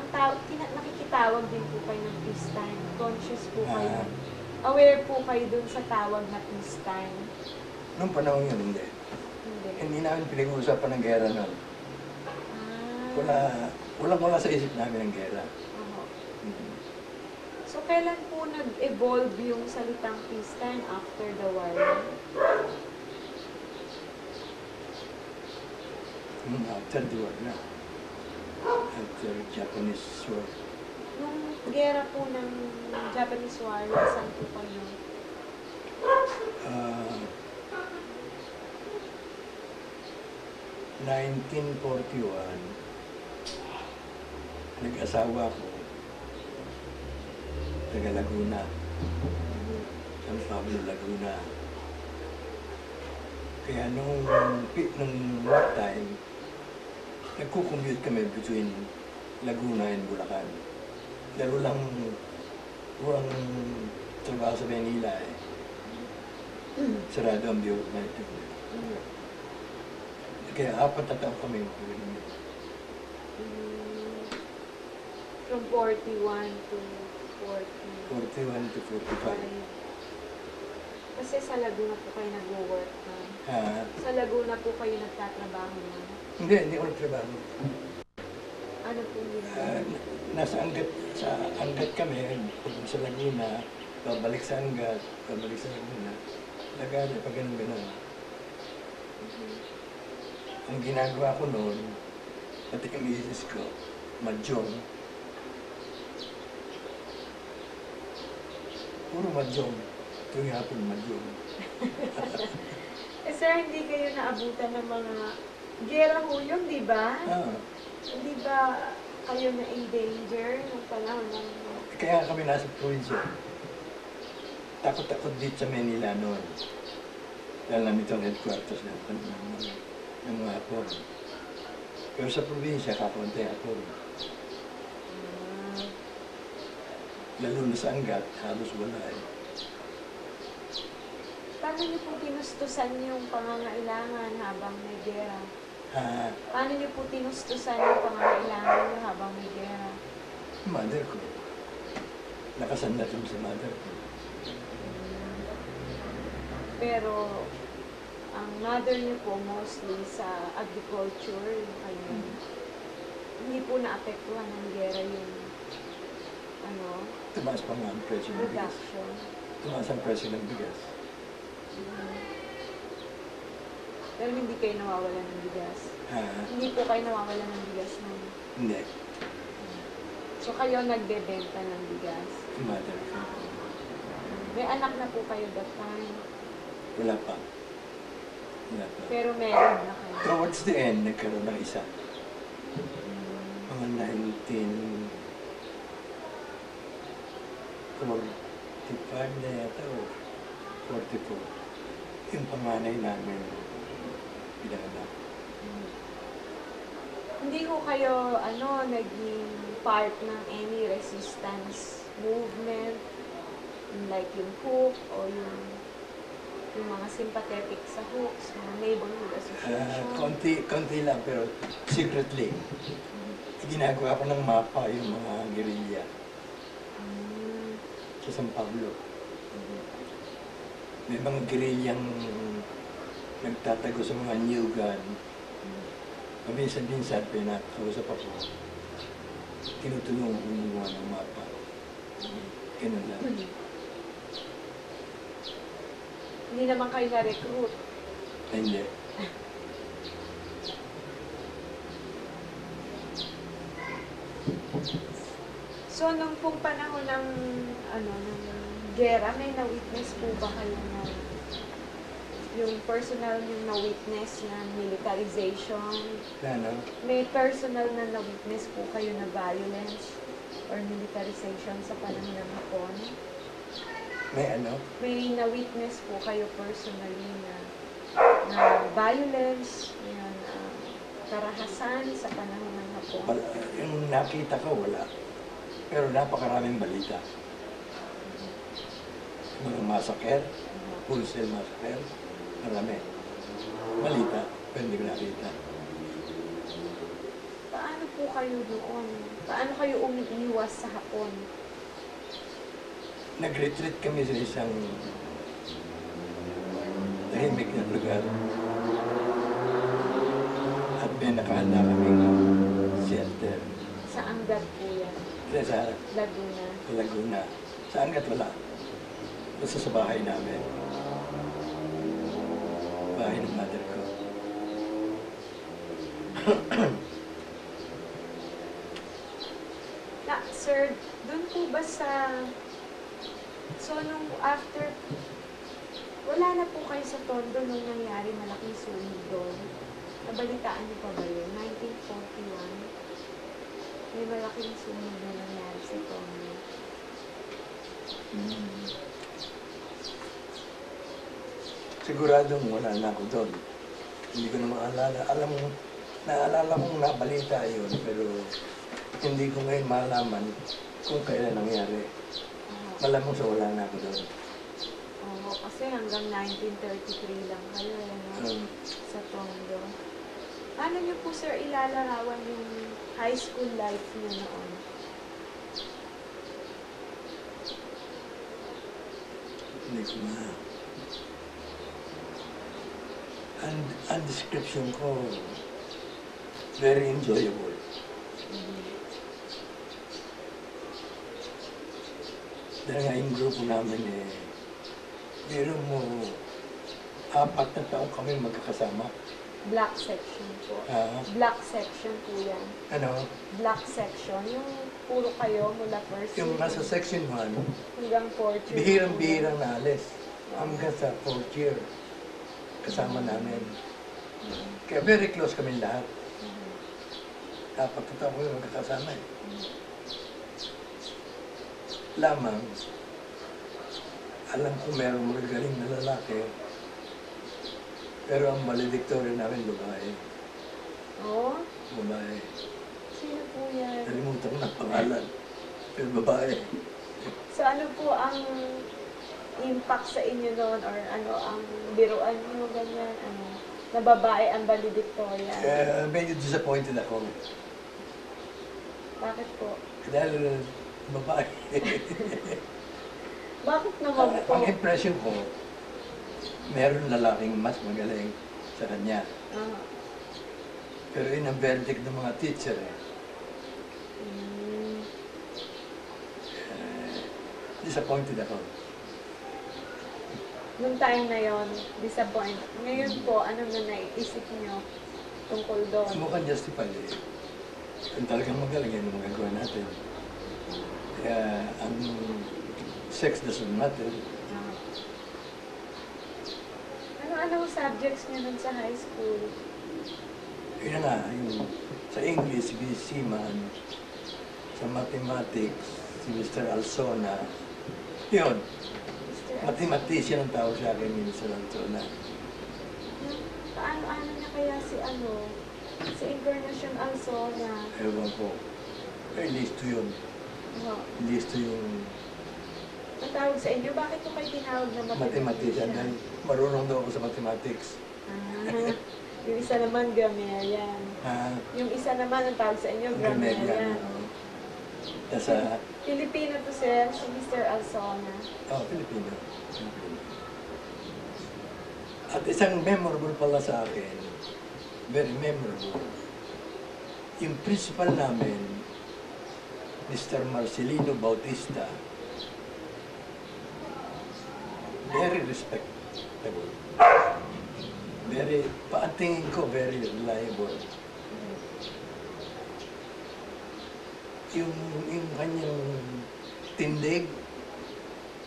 nakikitawag din po kayo ng peacetime. Conscious po kayo. Aware po kayo dun sa tawag na peacetime. Noong panahon yun, hindi. Hindi. Hindi namin pinag-uusapan ng gera noon. Wala sa isip namin ng gera. Oho. So, kailan po nag-evolve yung salitang peacetime after the war? After the war na. After Japanese war. Nung gera po ng Japanese war, saan po kayo? 1941, nag-asawa ko, taga Laguna, San Pablo, Laguna. Kaya nung war time, nagko-commute kami between Laguna and Bulacan. Dahil walang trabaho sa Manila eh. Sarado ang bureau na ito. Kaya 4 na taon kami mag-commute. From 41 to 41 to 45. Kasi sa Laguna po kayo nag-work na. Sa Laguna po kayo nagtatrabaho na. Hindi ako nagtrabaho. Ano po yun? Nasa Angat kami, pagod sa Laguna, babalik sa Angat, babalik sa Laguna. Lagana, pag ganun-ganun. Ang ginagawa ko noon, pati ang misis ko, madyong. Puro madyong. Tuwing hapon madyong. Sir, hindi kayo naabutan ng mga gera ho yun, di ba? Hindi ba kayo na-endanger nung panahon ng... Kaya kami nasa provincia. takot-takot dito sa Manila noon. Dahil namin itong headquarters ng mga hapon. Pero sa probinsya, kakaunti hapon. Lalo na sa Angat, halos wala eh. Paano niyo po tinustusan yung pangangailangan habang may gera? Paano niyo po tinustusan yung pangangailangan niyo habang may gera? Mother ko. Nakasanda kami sa mother ko. Pero, ang mother niyo po mostly sa agriculture, yung kanyang, hindi po naapektuhan ng gera yung, Tumaas pa nga ang presyo ng bigas. production. Tumaas ang presyo ng bigas. Pero hindi kayo nawawalan ng bigas. Hindi po kayo nawawalan ng bigas nun. Hindi. So kayo nagbebenta ng bigas. Mother ko. May anak na po kayo that time. Wala pa. Wala pa. Pero meron na kayo. Towards the end, nagkaroon ng isa. Mga 1945 na yata o 44. Yung panganay namin pinanganak. Hindi ko kayo, naging part ng any resistance movement, like yung HOOK o yung mga sympathetic sa HOOKs, mga neighborhood association. Konti lang, pero secretly. Ginagawa ko ng mapa yung mga guerrilla sa San Pablo. May mga guerrillang nagtatago sa mga new gun. Paminsan-minsan, pinakausap ako. Tinutulungan ko gumawa ng mapa. Ganun lang. Hindi naman kayo na-recruit. Ay, hindi. So, nung pong panahon ng, ng gera, may na-witness po ba kayo na yung personal yung na-witness na militarization? Ano? May personal na na-witness po kayo na violence or militarization sa panahon ng Hapon? May ano? May na-witness po kayo personally na violence, yan, karahasan sa panahon ng Hapon? Yung nakita ko, wala. Pero napakaraming balita. Mga massacre, wholesale massacre, marami. Balita, pero hindi ko nakita. Paano po kayo doon? Paano kayo umiiwas sa Hapon? Nag-retreat kami sa isang tahimik na lugar. At may nakahanda kaming shelter. Sa Angat po yan? Sa Laguna? Laguna. Sa Angat wala. Basta sa bahay namin. Bahay ng mother ko. Sir, doon po ba sa... So, nung after... Wala na po kayo sa Tondo nung nangyari malaking sunog doon. Nabalitaan niyo pa ba yun? 1941. May malaking sunog na nangyari sa Tondo. Siguradong wala na ako doon. Hindi ko na maalala. Naalala kong nabalita yun, pero hindi ko ngayon malaman kung kailan nangyari. Malamang sa wala na ako doon. Oo, kasi hanggang 1933 lang kayo, sa Tondo. Paano niyo po, sir, ilalarawan yung high school life niyo noon? Hindi ko na. Ang description ko, very enjoyable. Dahil nga yung grupo namin biro mo, 4 na taong kami magkakasama. Black section po. Black section po yan. Ano? Black section. Yung puro kayo mula first Yung year nasa section 1, hanggang fourth year. bihirang-bihirang na alis. Hanggang sa 4th year, kasama namin. Kaya very close kami lahat. 4 na taong kami magkakasama Lamang, alam ko merong magagaling na lalaki. Pero ang valedictorian namin, babae. Oo? Babae. Sino po yan? Nalimutan ko ng pangalan. Pero babae. So ano po ang impact sa inyo noon or ano ang biruan nyo, ganyan, ano, na babae ang valedictorian? Medyo disappointed ako. Bakit po? Dahil babae. Bakit naman po? Ang impression ko, meron lalaking mas magaling sa kanya. Ah. Pero yun ang verdict ng mga teacher. Disappointed ako. Nung time na yon, disappoint. Ngayon po, ano na naiisip nyo tungkol doon? Mukhang justified eh. Kung talagang magaling, yan ang magagawa natin. Kaya ang sex doesn't matter. Ah. Ano-ano subjects nyo nun sa high school? Yun na nga, yung sa English, si Seaman, sa mathematics, si Mr. Alsona. Yun, mathematician ang tawag sa akin ni Mr. Alsona. Paano niya kaya si Encarnacion Alsona? Ewan ko. Eh, listo yun. Oh. Listo yung Ang tawag sa inyo, bakit po kayo tinawag na mathematician. mathematician? Dahil marunong daw ako sa mathematics. Yung isa naman, grammarian. Yung isa naman, ang tawag sa inyo, grammarian. Pilipino to sir, si Mr. Alsona. Filipino. At isang memorable pala sa akin, very memorable, yung principal namin, Mr. Marcelino Bautista, very respectable. Paantingin ko, very reliable. Yung kanyang tindig,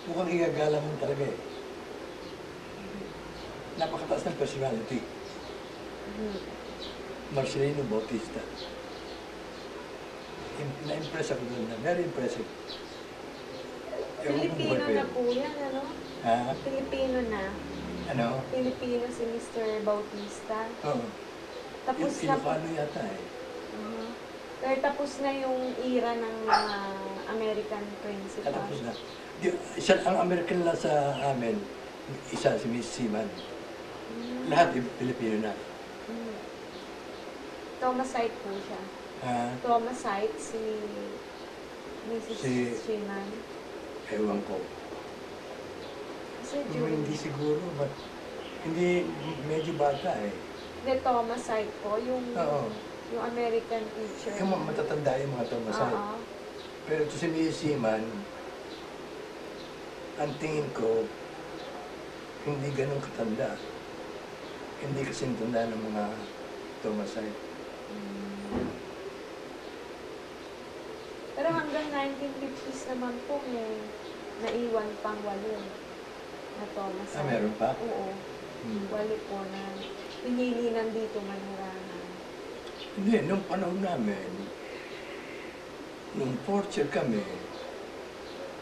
mukhang igagala mo talaga eh. Napakataas ng personality. Marcelino Bautista. Na-impress ako doon na, very impressive. Filipino na po yan, ano? Filipino na. Ano? Filipino si Mr. Bautista. Oo. Tapos Yung Ilocano yata eh. Pero tapos na yung era ng mga American principal. Tapos na. Ang American lang sa amin, isa si Miss Seaman. Lahat Pilipino na. Thomasite po siya. Thomasite si Mrs. Seaman. Ewan ko. Kasi Hindi siguro, but hindi, medyo bata eh. The Thomasite po, yung American teacher. Yung matatanda yung mga Thomasite. Pero ito si Miss Seaman, ang tingin ko, hindi ganun katanda. Hindi kasing tanda ng mga Thomasite. Pero hanggang 1950s naman po may naiwan pang walo na Thomasite. Meron pa? Oo. Walo po na pinili nandito manirahan. Hindi, nung panahon namin, nung fourth year kami,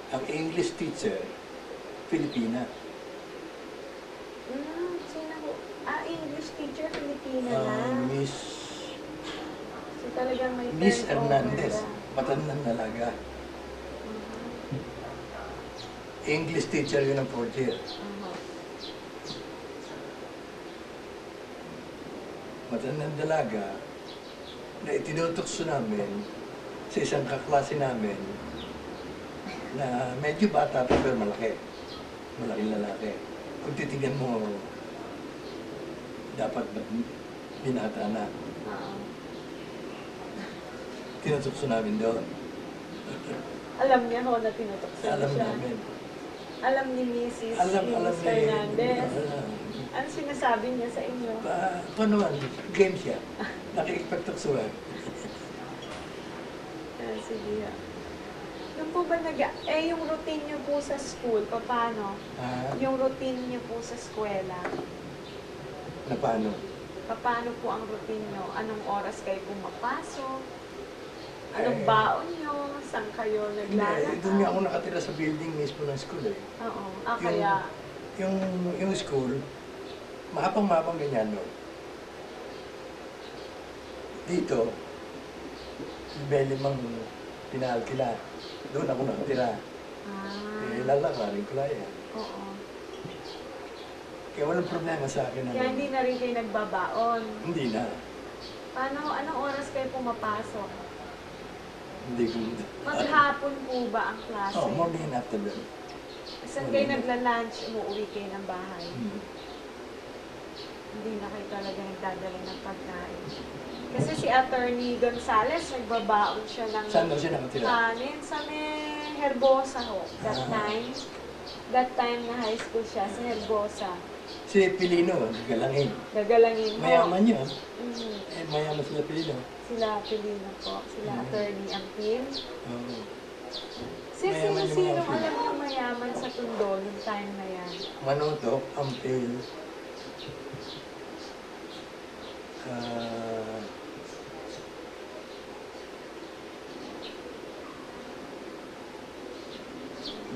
ang English teacher, Filipina. Sino po? English teacher, Filipina na. Miss So talagang may Miss turnover Hernandez, na. matandang dalaga. English teacher yun ang fourth year. Matandang dalaga na itinutokso namin sa isang kaklase namin na medyo bata pa pero malaki. Malaking lalaki. Kung titignan mo, dapat binata na. Tinutokso namin doon. Alam niya ho na tinutokso Alam siya. namin. Alam ni Mrs. Alam Hernandez. Ano sinasabi niya sa inyo? Paano naman, game siya. Nakikipagtuksuhan. Sige. Yung po ba yung routine niyo po sa school, paano? Yung routine niyo po sa eskwela, Na paano? paano po ang routine niyo? Anong oras kayo pumapasok? Anong baon nyo? Saan kayo Hindi, naglalakad? doon nga ako nakatira sa building mismo ng school eh. Oo. Kaya, Yung school, mahabang ganyan, no? Dito, may 5 pinalkila. Doon ako nakatira. Lalakarin ko lang yan. oo. Kaya walang problema sa akin. Kaya hindi na rin kayo nagbabaon. Hindi na. Anong oras kayo pumapasok? Hindi ko. Maghapon po ba ang klase? Morning and afternoon. Saan kayo nagla-lunch, umuwi kayo ng bahay? Hindi na kayo talaga nagdadala ng pagkain. Kasi si Attorney Gonzales, nagbabaon siya ng Saan daw siya nakatira? kanin sa may Herbosa ho. That time na high school siya, sa Herbosa. Si Pilino, gagalangin. Gagalangin ho. Mayaman yun. Mhm. Mayaman sila Pilino. Sila Pilino po. Sila Attorney Ampil. Oo. Sino alam niyo mayaman sa Tondo yung time na yan? Manotok, Ampil.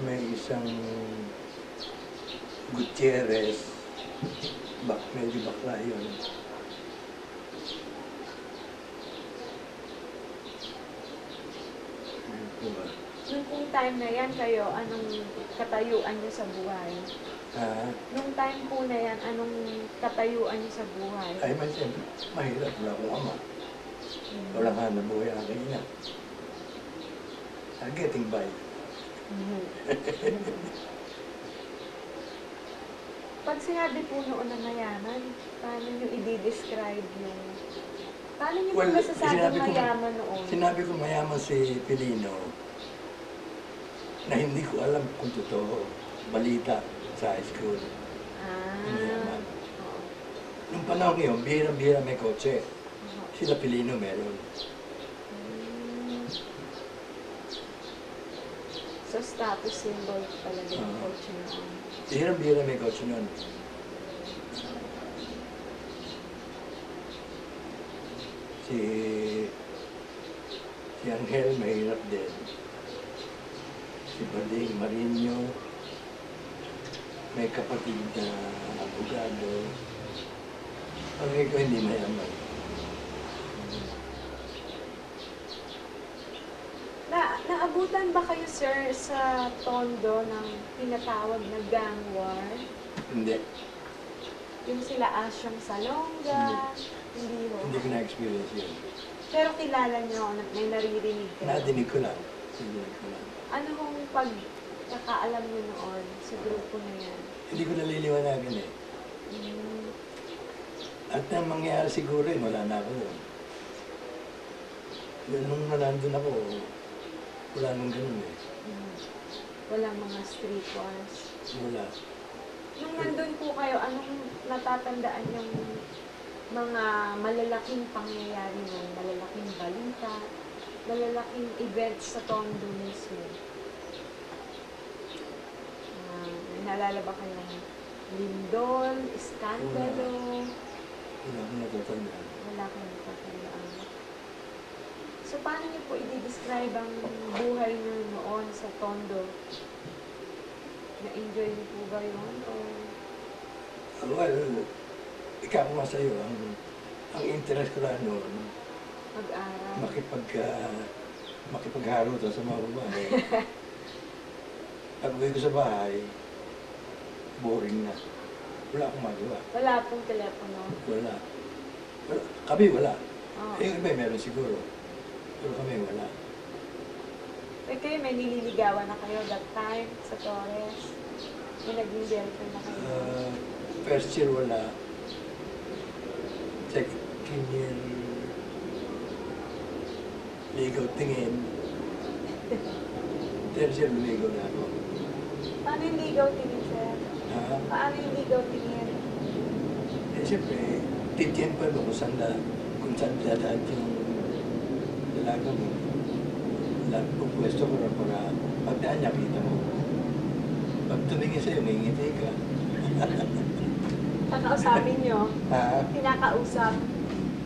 May isang Gutierrez. Medyo bakla yun. Ano po ba? Nung pong time na yan kayo, anong katayuan niyo sa buhay? Nung time po na yan, anong katayuan niyo sa buhay? Ay, man siyempre, mahirap. Wala akong ama. Walang hanap buhay ang aking ina. Getting by. Pag sinabi po noon na mayaman, paano niyo i-describe yung... Paano niyo Well, po masasabing sinabi ko- mayaman noon? Sinabi ko mayaman si Pilino na hindi ko alam kung totoo. Balita sa high school. Mayaman. Oo. Nung panahon yun, bihirang-bihira may kotse. Sila Pilino meron. So, status symbol talaga yung coach noon. Bihirang-bihira may kotse nun. Si Angel mahirap din. Si Bading Marino, may kapatid na abogado. Ang ko hindi mayaman. Naabutan ba kayo, sir, sa Tondo ng tinatawag na gang war? Hindi. Yung sila Asyong Salonga? Hindi ho. Hindi ko na-experience yun. Pero kilala niyo, may naririnig kayo. Nadinig ko lang. Nadinig ko lang. Ano hong pagkakaalam niyo noon sa grupo na yan? Hindi ko naliliwanagan eh. At ang mangyayari siguro eh, wala na ako doon. Nung nandun ako, wala nang ganun eh. Walang mga street wars. Wala. Nung nandun po kayo, anong natatandaan yung mga malalaking pangyayari nun? Malalaking balita, malalaking events sa Tondo mismo? Naalala ba kayo ng lindol, iskandalo? Wala akong natatandaan. Wala kang natatandaan. So, paano niyo po i-describe ang buhay niyo noon sa Tondo? Na-enjoy niyo po ba yun? O Well, ikaw nga sa'yo, ang interest ko lang noon, mag-aral? makipagharutan sa mga babae. Pag uwi ko sa bahay, boring na. Wala akong magawa. Wala pong telepono? Wala. Kami wala. Oh. Eh, iba meron siguro. Pero kami wala. Eh, kayo may nililigawan na kayo that time sa Torres? May naging girlfriend na kayo? First year wala. Second year, ligaw tingin. Third year, lumigaw na ako. Paano yung ligaw tingin, sir? Paano yung ligaw tingin? Eh, siyempre, titiempo mo kung saan dadaan yung dalaga mo. Pupwesto ko na para pagdaan niya, kita mo. Pag tumingin sa'yo, may ngiti ka. Kakausapin nyo? Pinakausap?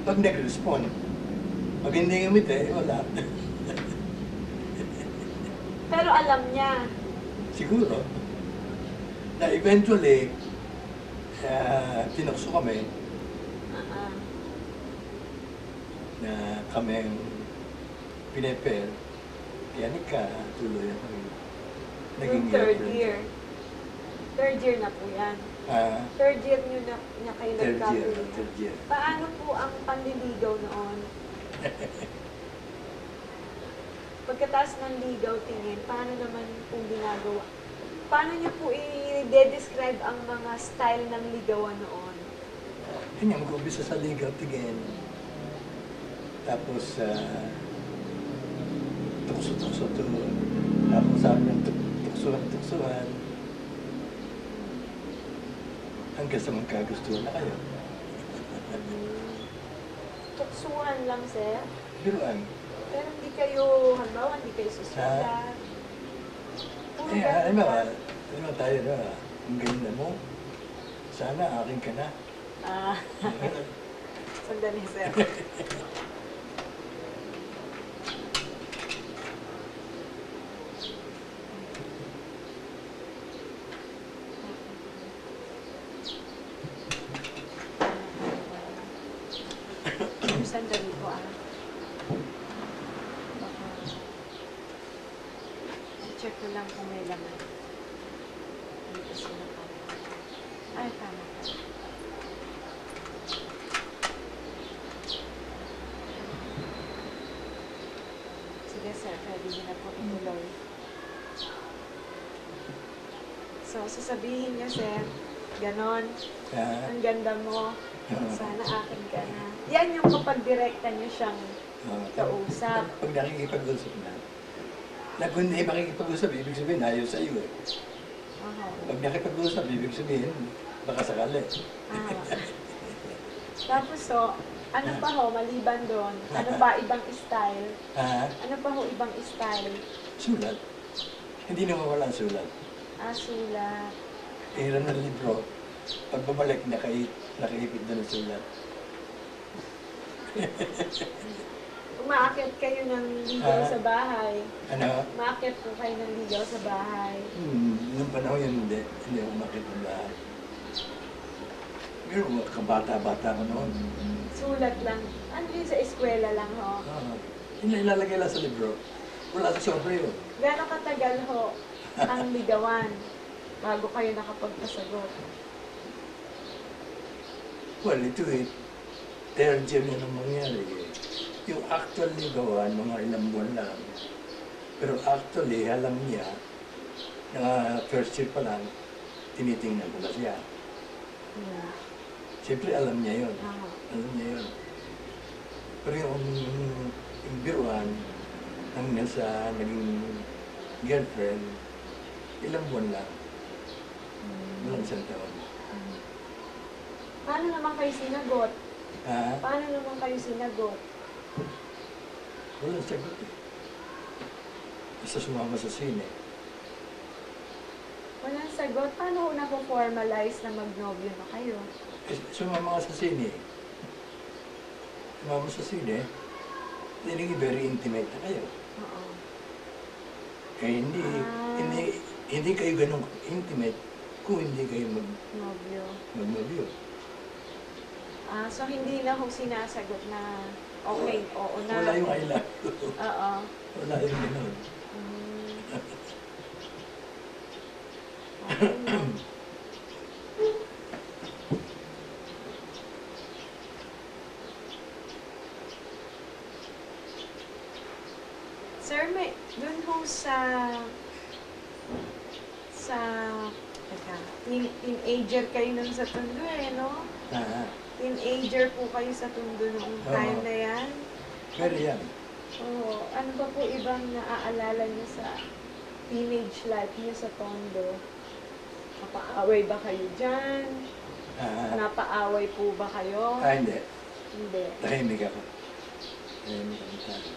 Pag nag-respond, pag hindi ngumiti, wala. Pero alam niya. Siguro. Na eventually, tinukso kami Ah, na kami ang pinepel. Kaya tuloy ako. Yung third year. Third year na po yan. Third year nyo na kayo nagkatuloy. Third year. Paano po ang panliligaw noon? Pagkatapos ng ligaw tingin, paano naman kung ginagawa? Paano niyo po i-describe ang mga style ng ligawan noon? Kanya mag-umpisa sa ligaw tingin. Tapos, tukso-tukso to. Tapos sabi ng tuksuhan. Hanggang sa magkagustuhan na kayo. Tuksuhan lang, sir? Biruan. Pero hindi kayo, halimbawa, hindi kayo susulat. Alam mo tayo na, ang ganda mo. Sana akin ka na. Sandali, sir. Sandali po, check ko lang kung may laman. Dito sila pa. Ay, tama. Sige, sir. Pwede nyo na po ituloy. So, sasabihin niya, sir, ganon. Ang ganda mo. Sana akin ka na. Yan yung kapag direkta niyo siyang kausap. Pag nakikipag-usap na. Kung hindi makikipag-usap, ibig sabihin, ayaw sa iyo eh. Pag nakipag-usap, ibig sabihin, baka sakali. Tapos so, ano pa ho, maliban doon? Ano pa ibang style? Ano pa ho ibang style? Sulat. Hindi na mawala ang sulat. Sulat. Hiram ng libro. Pag bumalik, nakaipit doon ang sulat. Umaakit kayo ng ligaw sa bahay. Ano? Umaakit po kayo ng ligaw sa bahay. Nung panahon yun, hindi ako umakit ng bahay. Pero kabata-bata ko noon. Sulat lang. Ano yun sa eskwela lang ho? Ilalagay lang sa libro. Wala sa sobre yun. Gano'ng katagal ho ang ligawan bago kayo nakapagpasagot? Well, ito eh, third year yun ang mangyari eh. Yung actual ligawan, mga ilang buwan lang. Pero actually, alam niya, na first year pa lang, tinitingnan ko na siya. Siyempre, alam niya yun. Alam niya yun. Pero yung biruan, hanggang sa naging girlfriend, ilang buwan lang. Walang isang taon. Paano naman kayo sinagot? Paano naman kayo sinagot? Walang sagot eh. Basta sumama sa sine. Walang sagot? Paano ho na-formalize na magnobyo na kayo? Sumama ka sa sine. Sumama sa sine, naging very intimate na kayo. Oo. Kaya hindi kayo ganun intimate kung hindi kayo magnobyo. So hindi na ho sinasagot na okay, oo na. Wala yung I love you. Oo. Wala yung ganun. Okay. Sir, may dun ho teenager kayo nun sa Tondo eh, no? Teenager po kayo sa Tondo noong time na yan? Pero yan. Oo. Ano ba po ibang naaalala niyo sa teenage life niyo sa Tondo? Napaaway ba kayo dyan? Napaaway po ba kayo? Hindi. Hindi. Tahimik ako. Tahimik ako tayo.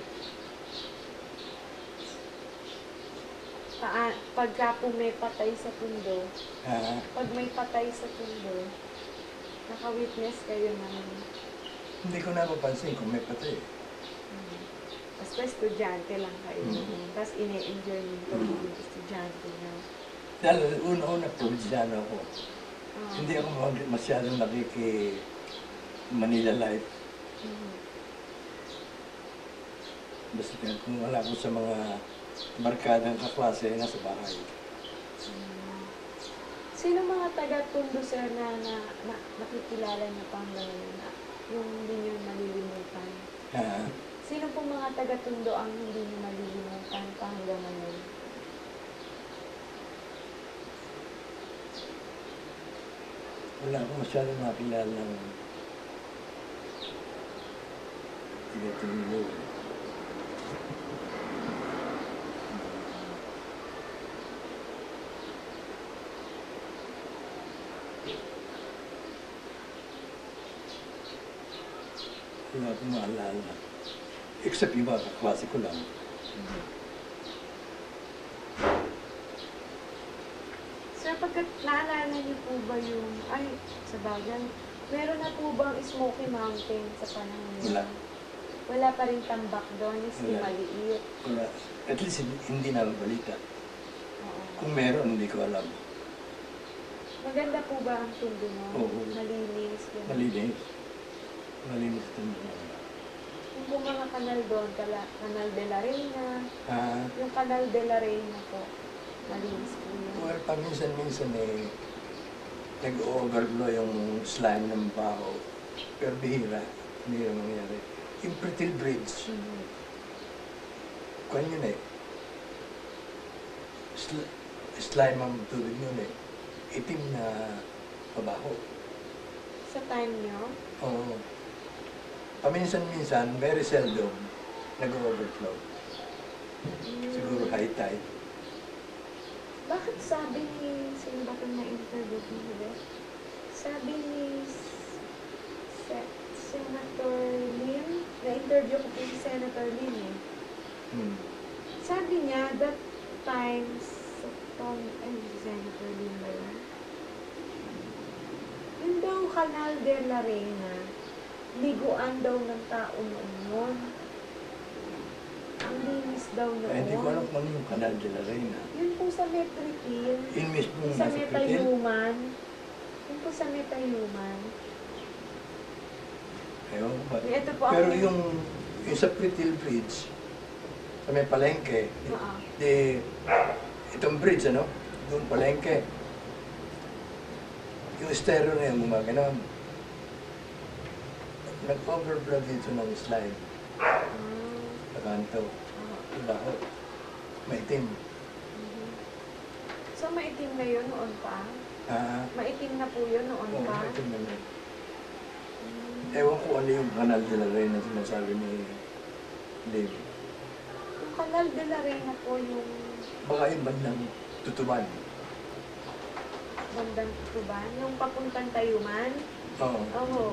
Pagka po may patay sa Tondo, pag may patay sa Tondo, naka-witness kayo ng... Hindi ko napapansin kung may patay. Basta estudyante lang kayo. Tapos ine-enjoy niyo yung pagiging estudyante niyo. Dahil una-una probinsyano ako. Ah. Hindi ako masyadong Manila life. Basta kung wala ko sa mga barkadang kaklase, nasa bahay. Sino mga taga-Tondo, sir, na nakikilala niyo pa hanggang ngayon na yung hindi niyo malilimutan? Ha? Sino pong mga taga-Tondo ang hindi niyo malilimutan pa hanggang ngayon? Wala akong masyadong makilala ng taga-Tondo. Wala akong maalala. Except yung mga kaklase ko lang. Sir, pagkat naalala niyo po ba yung, sa bagay, meron na po bang Smoky Mountain sa panahon niyo? Wala. Wala pa rin tambak doon, is Wala. maliit. Wala. At least hindi na balita. Oo. Kung meron, hindi ko alam. Maganda po ba ang Tondo mo? Oo. Malinis. Yan. Malinis. Malinis Tondo. Yung po mga kanal doon, Canal de la Reina, Ah, yung Canal de la Reina po, malinis po yun. well, paminsan-minsan nag-overflow yung slime ng baho. Pero bihira. Hindi na mangyari. Yung Pretil Bridge, kwan yun slime ang tubig yun itim na pabaho. Sa time nyo, Oo. Paminsan-minsan, very seldom, nag-overflow. Siguro high tide. bakit sabi ni, sino ba itong na-interview ko ulit? Sabi ni Senator Lim, na-interview ko po si Senator Lim eh. Sabi niya, that time, si Senator Lim ba yun? Yun daw, Canal de la Reina, liguan daw ng tao noon. Ang linis daw noon. Hindi ko alam kung ano yung Canal de la Reina. Yun po sa Metritil. Yun mismo Sa nasa Pretil. Metayuman. Yun po sa Metayuman. Ewan ko ba. Ito po Pero ang- yung sa Pretil Bridge, sa may palengke, Oo. itong bridge, doon palengke. Yung estero na yung gumaganon. Nag-overflow dito ng slide. Sa kanto. Baho. Maitim. So, maitim na yun noon pa? Maitim na po yun noon Oo, pa? maitim na yun. Ewan ko ano yung Canal de la Reina na sinasabi ni Dave. Yung Canal de la Reina po yung Baka yung bandang Tutuban. bandang Tutuban, yung papuntang Tayuman. Oo. Oo.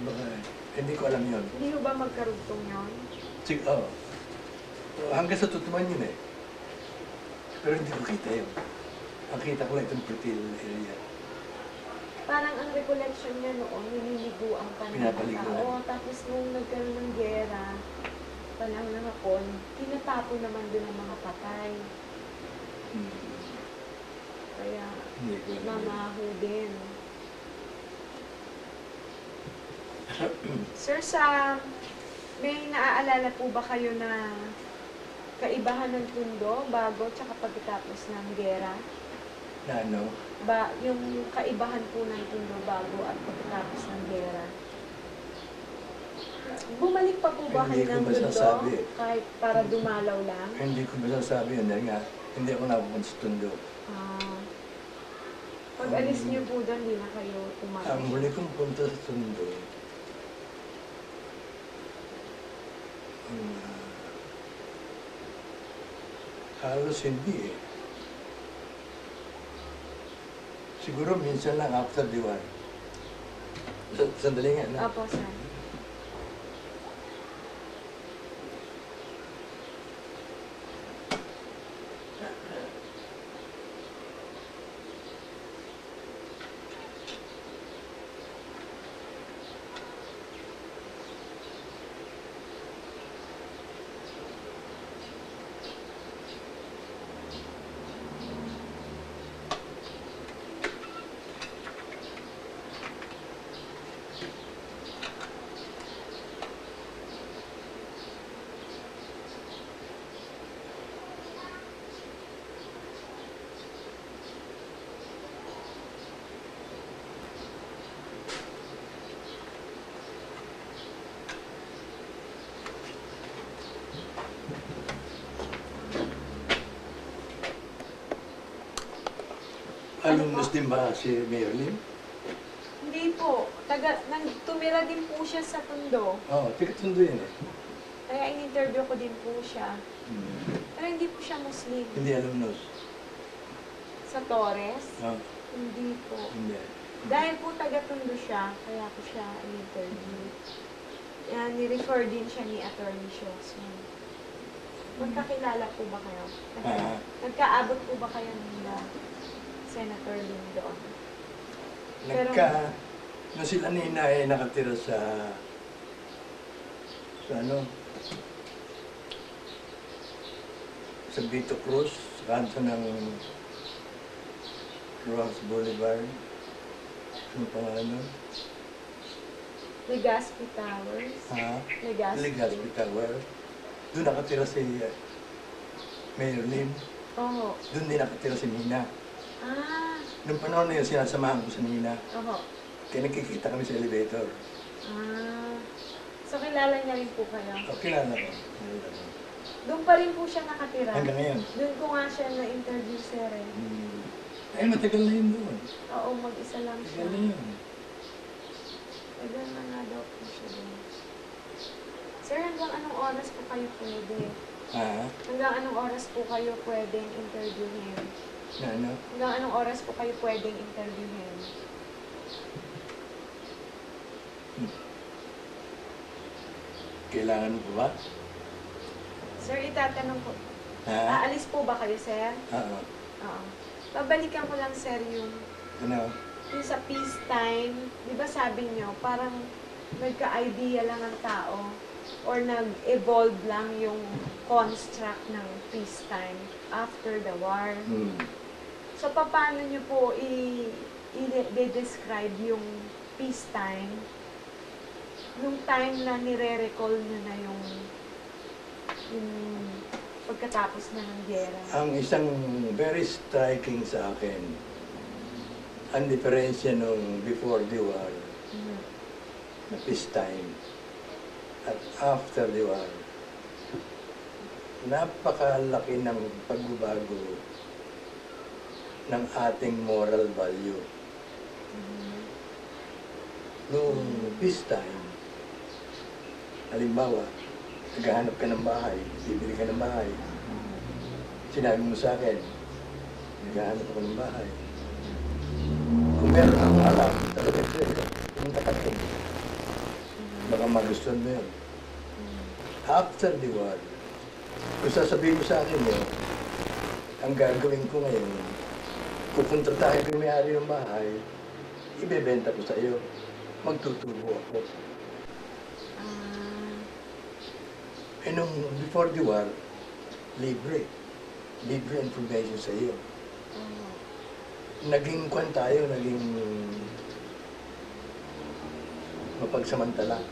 Baka, hindi ko alam yun. Hindi ho ba magkarugtong yun? Oo. Hanggang sa Tutuban yun Pero hindi ko kita yun. Ang kita ko lang itong Pretil area. Parang ang recollection niya noon, nililiguan pa ng Pinapaliguan. tao. Tapos nung nagkaroon ng gera, panahon ng Hapon, tinatapon naman doon ang mga patay. Kaya, Hindi ko alam yun. mamaho din. Sir, may naaalala po ba kayo na kaibahan ng Tondo bago tsaka pagkatapos ng gera? Na ano? Yung kaibahan po ng Tondo bago at pagkatapos ng gera? Bumalik pa po ba Hindi kayo ng ko Tondo masasabi. kahit para dumalaw lang? Hindi ko masasabi yun dahil nga hindi ako napupunta sa Tondo. Pag alis niyo po doon, hindi na kayo Ang umabot. huli kong punta sa Tondo, halos hindi Siguro minsan lang after the war. Sandali nga, no? Apo, sir. Alumnus din ba si Mayor Lim? Hindi po. Tumira din po siya sa Tondo. Oo, tiga-Tondo yun eh. Kaya in-interview ko din po siya. Pero hindi po siya Muslim. Hindi alumnus. Sa Torres? Oo, Hindi po. hindi. Dahil po taga-Tondo siya, kaya ko siya in-interview. Ni-refer din siya ni Attorney Shosman. Magkakilala po ba kayo? Nagkaabot po ba kayo nila Senator Lim doon? Nung sila nina ay nakatira sa ano, sa Vito Cruz, sa kanto ng Rojas Boulevard. Ano pangalan nun? Legazpi Towers? Legazpi Tower. Doon nakatira si Mayor Lim. Oo. Doon din nakatira si Nina. Ah. Noong panahon na yun, sinasamahan ko sa Nina. Oo. Kaya nakikita kami sa elevator. Ah. So, kilala niya rin po kayo? Kilala ko. Doon pa rin po siya nakatira? Hanggang ngayon. Doon ko nga siya na-interview, sir. Ay, matagal na yun doon. Oo, mag-isa lang siya. Matagal na yun. Tagal na nga daw po siya doon. Sir, hanggang anong oras po kayo pwede? Hanggang anong oras po kayo pwedeng interviewin? Ano? Hanggang anong oras po kayo pwedeng interviewin? Kailangan mo ba? Sir, itatanong ko. Aalis po ba kayo, sir? Oo. Oo. Babalikan ko lang, sir, yung sa peacetime. Di ba sabi nyo, parang nagka-idea lang ang tao or nag-evolve lang yung construct ng peacetime after the war. So, paano nyo po i-describe yung peacetime nung time na nire-recall nyo na yung pagkatapos na ng gera? Ang isang very striking sa akin, ang diferensya nung before the war, na peacetime, at after the war, napakalaki ng pagbabago ng ating moral value. Nung peacetime, halimbawa, naghahanap ka ng bahay, bibili ka ng bahay. Sinabi mo sa akin, naghahanap ako ng bahay. Kung meron akong alam, talagang sila, pumunta ka rin. Baka magustuhan mo yun. After the war, kung sasabihin mo sa akin yun, ang gagawin ko ngayon, pupunta tayo kung may-ari ng bahay, ibebenta ko sa iyo, magtutubo ako. Eh nung before the war, libre. Libre information sa iyo. Naging kwan tayo, naging mapagsamantala.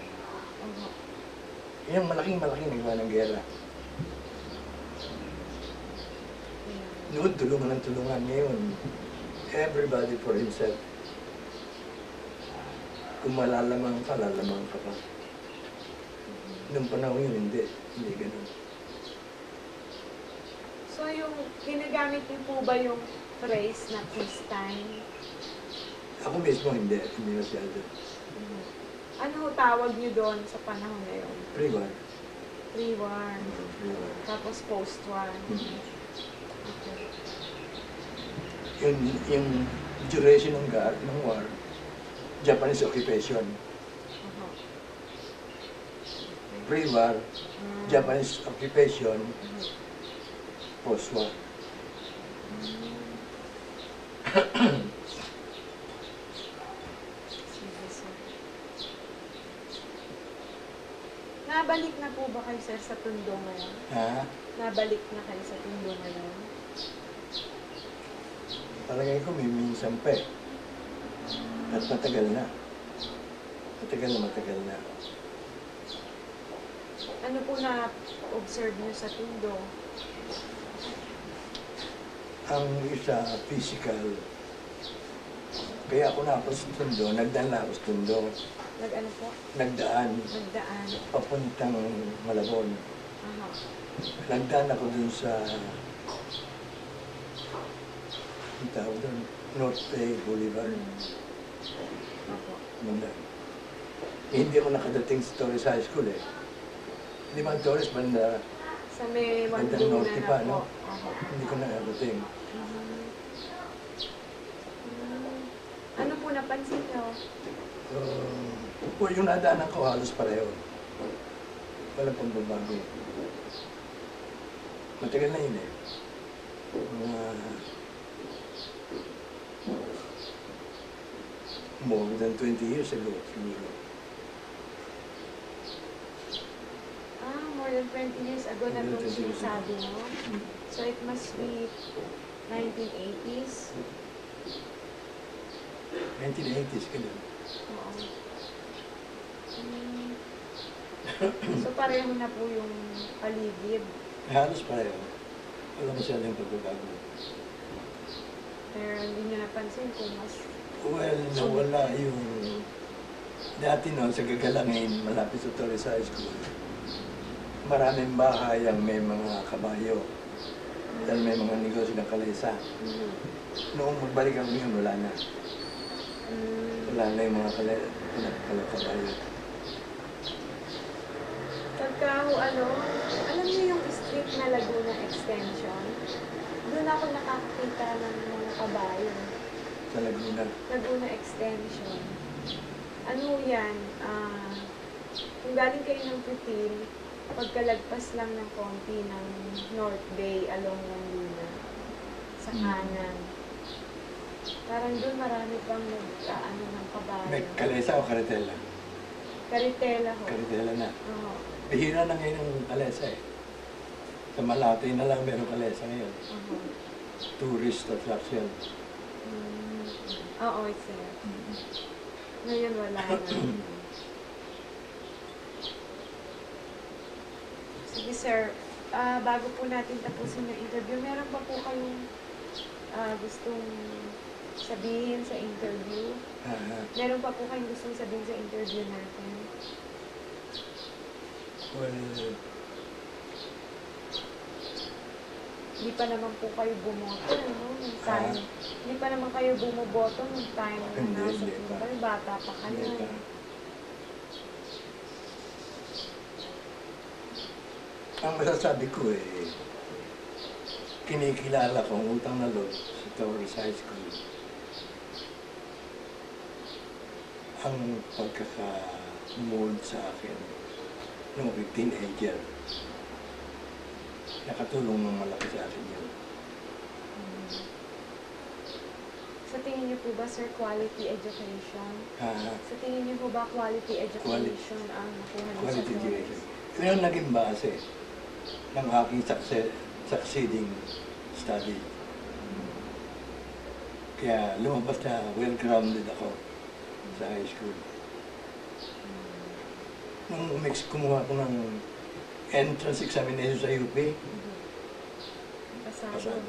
Yung malaking nagawa ng gera. Noon, tulungan ng tulungan. Ngayon, everybody for himself. Kung malalamang ka, lalamang ka pa. Noong panahon yun, hindi. Hindi ganun. So, yung ginagamit niyo po ba yung phrase na peacetime? Ako mismo, hindi. Hindi masyado. Ano tawag niyo doon sa panahon na yun? Pre-war. Pre-war. Pre-war. Tapos post-war. Okay. Yung duration ng war, Japanese occupation. Pre-war, Japanese occupation, post-war. Nabalik na po ba kayo, sir, sa Tondo ngayon? Nabalik na kayo sa Tondo ngayon? Palagay ko may minsan pa eh. At matagal na. Matagal na. Ano po na-observe niyo sa Tondo? Ang isa, physical. Kaya ako napunta sa Tondo, nagdaan na ako sa Tondo. Nag-ano po? Nagdaan. Nagdaan. Papuntang Malabon. Aha. Nagdaan ako dun sa, ang tawag doon, North Bay Boulevard. Opo. Hindi ako nakadating sa Torres High School eh. Hindi man Torres, banda, Sa may bandang Wanduna norte na pa, po. no? Opo. Hindi ko nakadating. Ano po napansin nyo? Yung nadaanan ko halos pareho. Walang pagbabago. Matagal na yun eh. Mga more than 20 years ago, siguro. More than 20 years ago na More than itong 20 years ago. sinasabi mo. So it must be 1980s. 1980s, ganun. Oo. So pareho na po yung paligid. Halos pareho. Wala masyadong pagbabago. Pero hindi nyo napansin kung mas... Well, nawala yung... Dati noon, sa Gagalangin, malapit sa Torres High School, maraming bahay ang may mga kabayo. Dahil may mga negosyo ng kalesa. Noong magbalik ako yun, wala na. Wala na yung mga kabayo. Pagka alam niyo yung street na Laguna Extension, doon ako nakakita ng mga kabayo. Sa Laguna. Laguna Extension. Ano yan? Kung galing kayo ng Pritil, pagkalagpas lang ng konti ng North Bay along Laguna, sa kanan. Parang doon marami pang ng kabayo. May kalesa o karitela? Karitela ho. Karitela na. Oo. Bihira na ngayon ang kalesa eh. Sa Malate na lang meron kalesa ngayon. Tourist attraction. Oo, sir. Ngayon wala na. Sige sir, bago po natin tapusin yung interview, meron pa po kayong gustong sabihin sa interview? Meron pa po kayong gustong sabihin sa interview natin? Well, Hindi pa naman po kayo bumoto, no? Nung time. Hindi pa naman kayo bumoboto nung time na Hindi, nasa hindi pa. kayo. Bata pa kayo. Hindi pa. Ang masasabi ko eh, kinikilala ko ang utang na loob sa Torres High School. Ang pagkaka-mold sa akin nung teenager, nakatulong ng malaki sa akin yun. Sa tingin niyo po ba, sir, quality education? Sa tingin niyo po ba quality education ang nakuha niyo sa Quality Torres? education. Ito yung naging base ng aking succeeding study. Kaya lumabas na well-grounded ako sa high school. Nung kumuha ko ng entrance examination sa UP, pasado.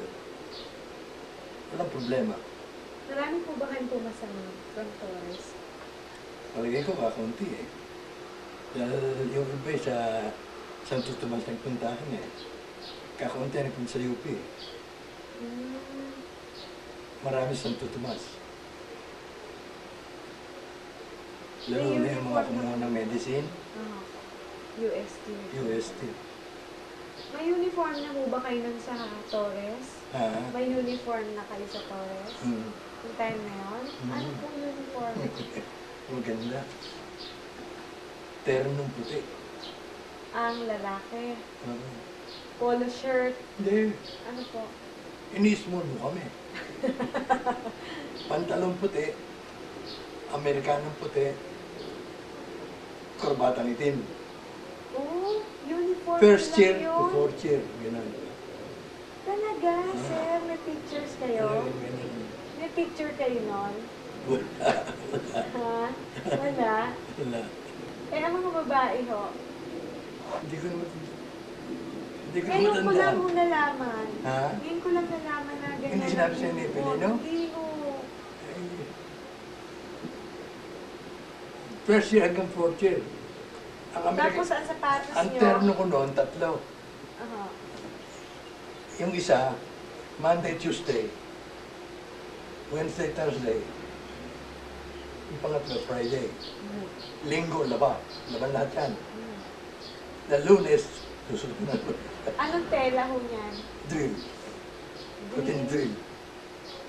Walang problema. Marami po ba kayong pumasama from Torres? Palagay ko kakunti eh. Dahil yung iba sa Santo Tomas nagpuntahan eh. Kakunti na nagpunta sa UP eh. Marami sa Santo Tomas. Lalo na yung mga kumuha ng medicine, UST. UST. May uniform na po ba kayo nun sa Torres? May uniform na kayo sa Torres? Yung time na yun? Ano pong uniform? Maganda. Ternong puti. Ang lalaki. Polo shirt. Hindi. Ano po? Inismol mo kami. Pantalong puti, Amerikanong puti, korbatang itim. Oh, uniform First lang year yun? to fourth year. Ganun. Talaga, sir? May pictures kayo? Ganun. May picture kayo nun? Wala. Ha? Wala? Wala. Eh, ang mga babae ho? Hindi ko naman... Hindi ko Ngayon ko lang matandaan. ho nalaman. Ha? Ngayon ko lang nalaman na ganyan. Hindi sinabi sa'yo ni ang Pilino? uniform. Hindi ho. First year hanggang fourth year. Tapos ang sapatos ang nyo? terno ko noon, 3. Aha. Yung isa, Monday, Tuesday, Wednesday, Thursday. Yung pangatlo, Friday. Mhm. Linggo, laban. Laban lahat yan. Mhm. The Lunes, susunod na. Anong tela ho niyan? Drill. Puting drill.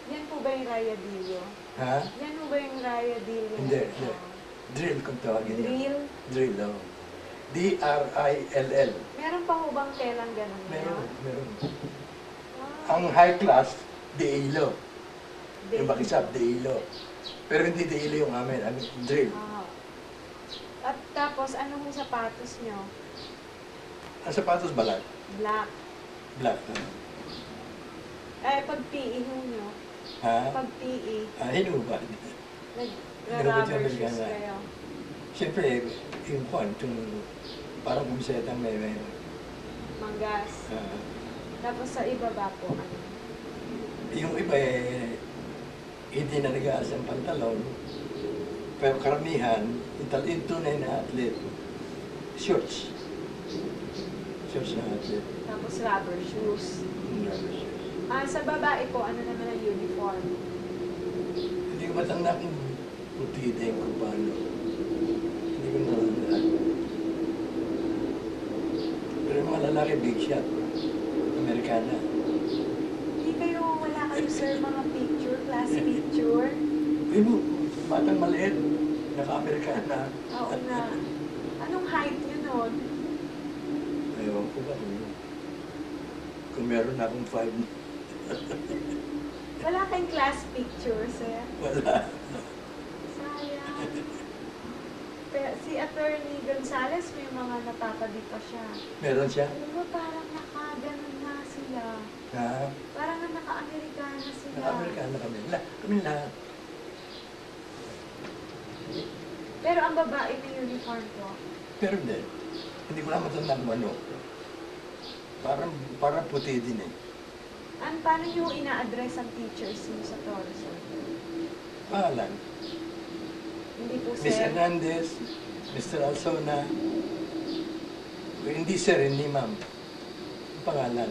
Yan po ba yung rayadillo? Ha? Yan po ba yung rayadillo? Hindi, hindi. Drill kung tawagin niya. Drill? Drill, oh. D-R-I-L-L. Meron pa ho bang telang ganun Meron, ngayon? meron. Ah, Ang high class, Deilo. drill. Yung bakisap, Deilo. Pero hindi Deilo yung amin, drill. Ah. At tapos, ano hong sapatos nyo? Ang sapatos balat, Black. black. Pag PE ho nyo? Ha? Pag PE, Hinubad. nag-rubber shoes Amerikana. kayo. Siyempre, yung kwan, yung parang kumisetang may Manggas. Tapos sa ibaba po, ano? yung iba hindi na nag-aas ang pantalon. Pero karamihan, yung tunay na athlete, shorts. Shorts na athlete. Tapos rubber shoes. Sa babae po, ano naman ang uniform? Hindi ko matanda kung puti din kung paano. Hindi ko matanda. Pero yung mga lalaki, big shot. Amerikana. Hindi kayo, wala kayo sir, mga picture, class picture? Pero, batang maliit, naka-Amerikana. Oo nga. Anong height nyo nun? Ewan ko ba kung meron akong 5. Wala kayong class picture, sir? Wala. Sayang. Pero si Attorney Gonzales, may mga natatabi pa siya. Meron siya? Alam mo, parang nakaganon na sila. Ha? Parang naka-Amerikana sila. Naka-Amerikana kami. Kami lahat. Pero ang babae may uniform po. Pero hindi. Hindi ko lang matanda kung ano. Parang puti din eh. Paano nyo ina-address ang teachers nyo sa Torreson? Pangalan. Hindi po Miss sir. Hernandez, Mr. Alsona. Hindi sir, hindi ma'am. Ang pangalan.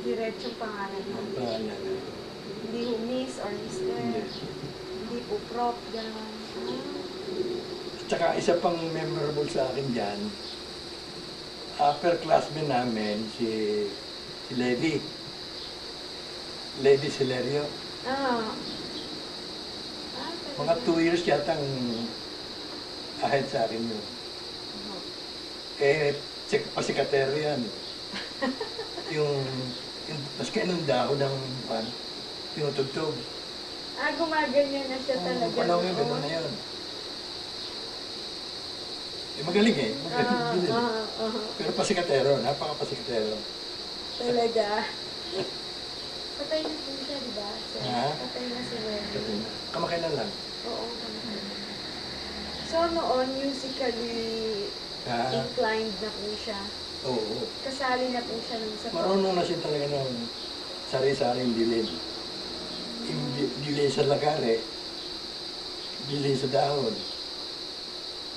Diretsong pangalan mo. Ang pangalan. Hindi ho miss or mister. Hindi. Hindi po prop, gano'n. At saka isa pang memorable sa akin dyan, upper classmate namin, si Levi. Levi Silerio. Ah. Mga 2 years yatang ahead sa akin yun. Check pa si Katero yan. yung maski anong dahon ng tinutugtog. Gumaganyan na siya talaga. Panahon yun, gano'n na yun. Magaling eh. Magaling. Pero pasikatero, napaka-pasikatero. Talaga. Patay na po siya, di ba? Ha? Patay na si Wendy. Kamakailan lang. Oo, kamakailan. So noon, musically inclined na po siya. Oo. Kasali na po siya nung sa Marunong na siya talaga ng sari-saring bilin. Bilin sa lagare, bilin sa dahon.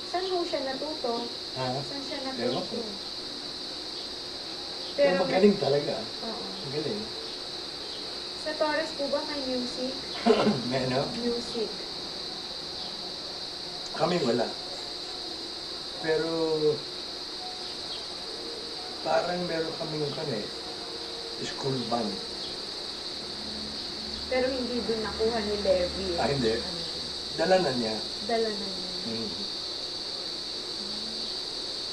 Saan po siya natuto? Ha? Saan siya Ewan ko. natuto? Pero magaling talaga. Oo. Magaling. Sa Torres po ba may music? May ano? Music. Kami wala. Pero parang meron kami yung school band. Pero hindi doon nakuha ni Levi. Hindi. Dala na niya. Dala na niya.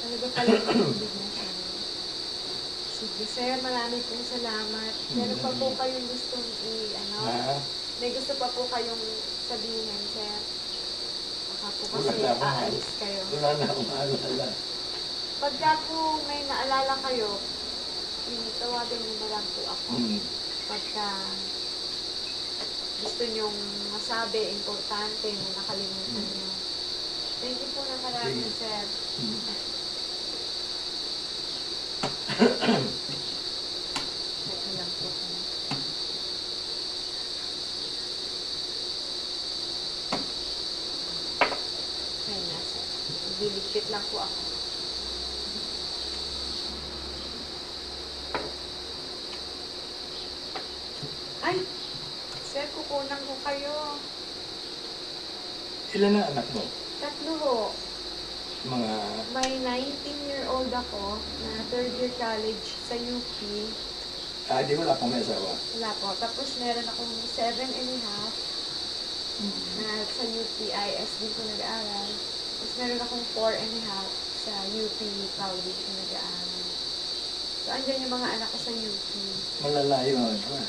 Talaga pala hindi na siya. Sige, sir, marami pong salamat. Meron pa po kayong gustong may gusto pa po kayong sabihin, sir? Baka po kasi aalis kayo. Wala na akong maalala. Pagka po may naalala kayo, tawagan niyo na lang po ako. Pagka gusto nyong masabi, importante na nakalimutan niyo. Thank you po na marami, sir. Teka lang po. Okay na, sir. Bili Magigupit lang po ako. Ay! Sir, kukunan ko kayo. Ilan na anak mo? 3 ho. Mga May 19-year-old ako na third year college sa UP. di wala pang may asawa. Wala po. Tapos meron akong 7 and a half na sa UP ISD ko nag-aaral. Tapos meron akong 4 and a half sa UP Pauli ko nag-aaral. So, andyan yung mga anak ko sa UP. Malalayo ano.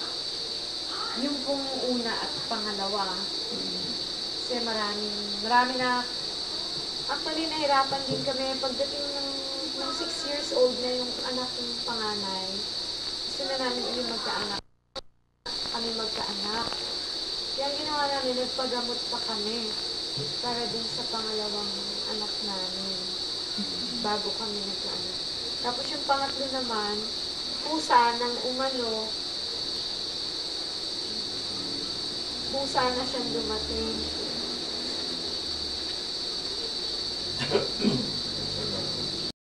Yung pong una at pangalawa. Kasi marami na. Actually, nahirapan din kami pagdating ng 6 years old na yung anak ng panganay. Gusto na namin yung magkaanak. Kami magkaanak. Kaya ang ginawa namin, nagpagamot pa kami para din sa pangalawang anak namin bago kami nagkaanak. Tapos yung pangatlo naman, pusa ng umano, pusa na siyang dumating.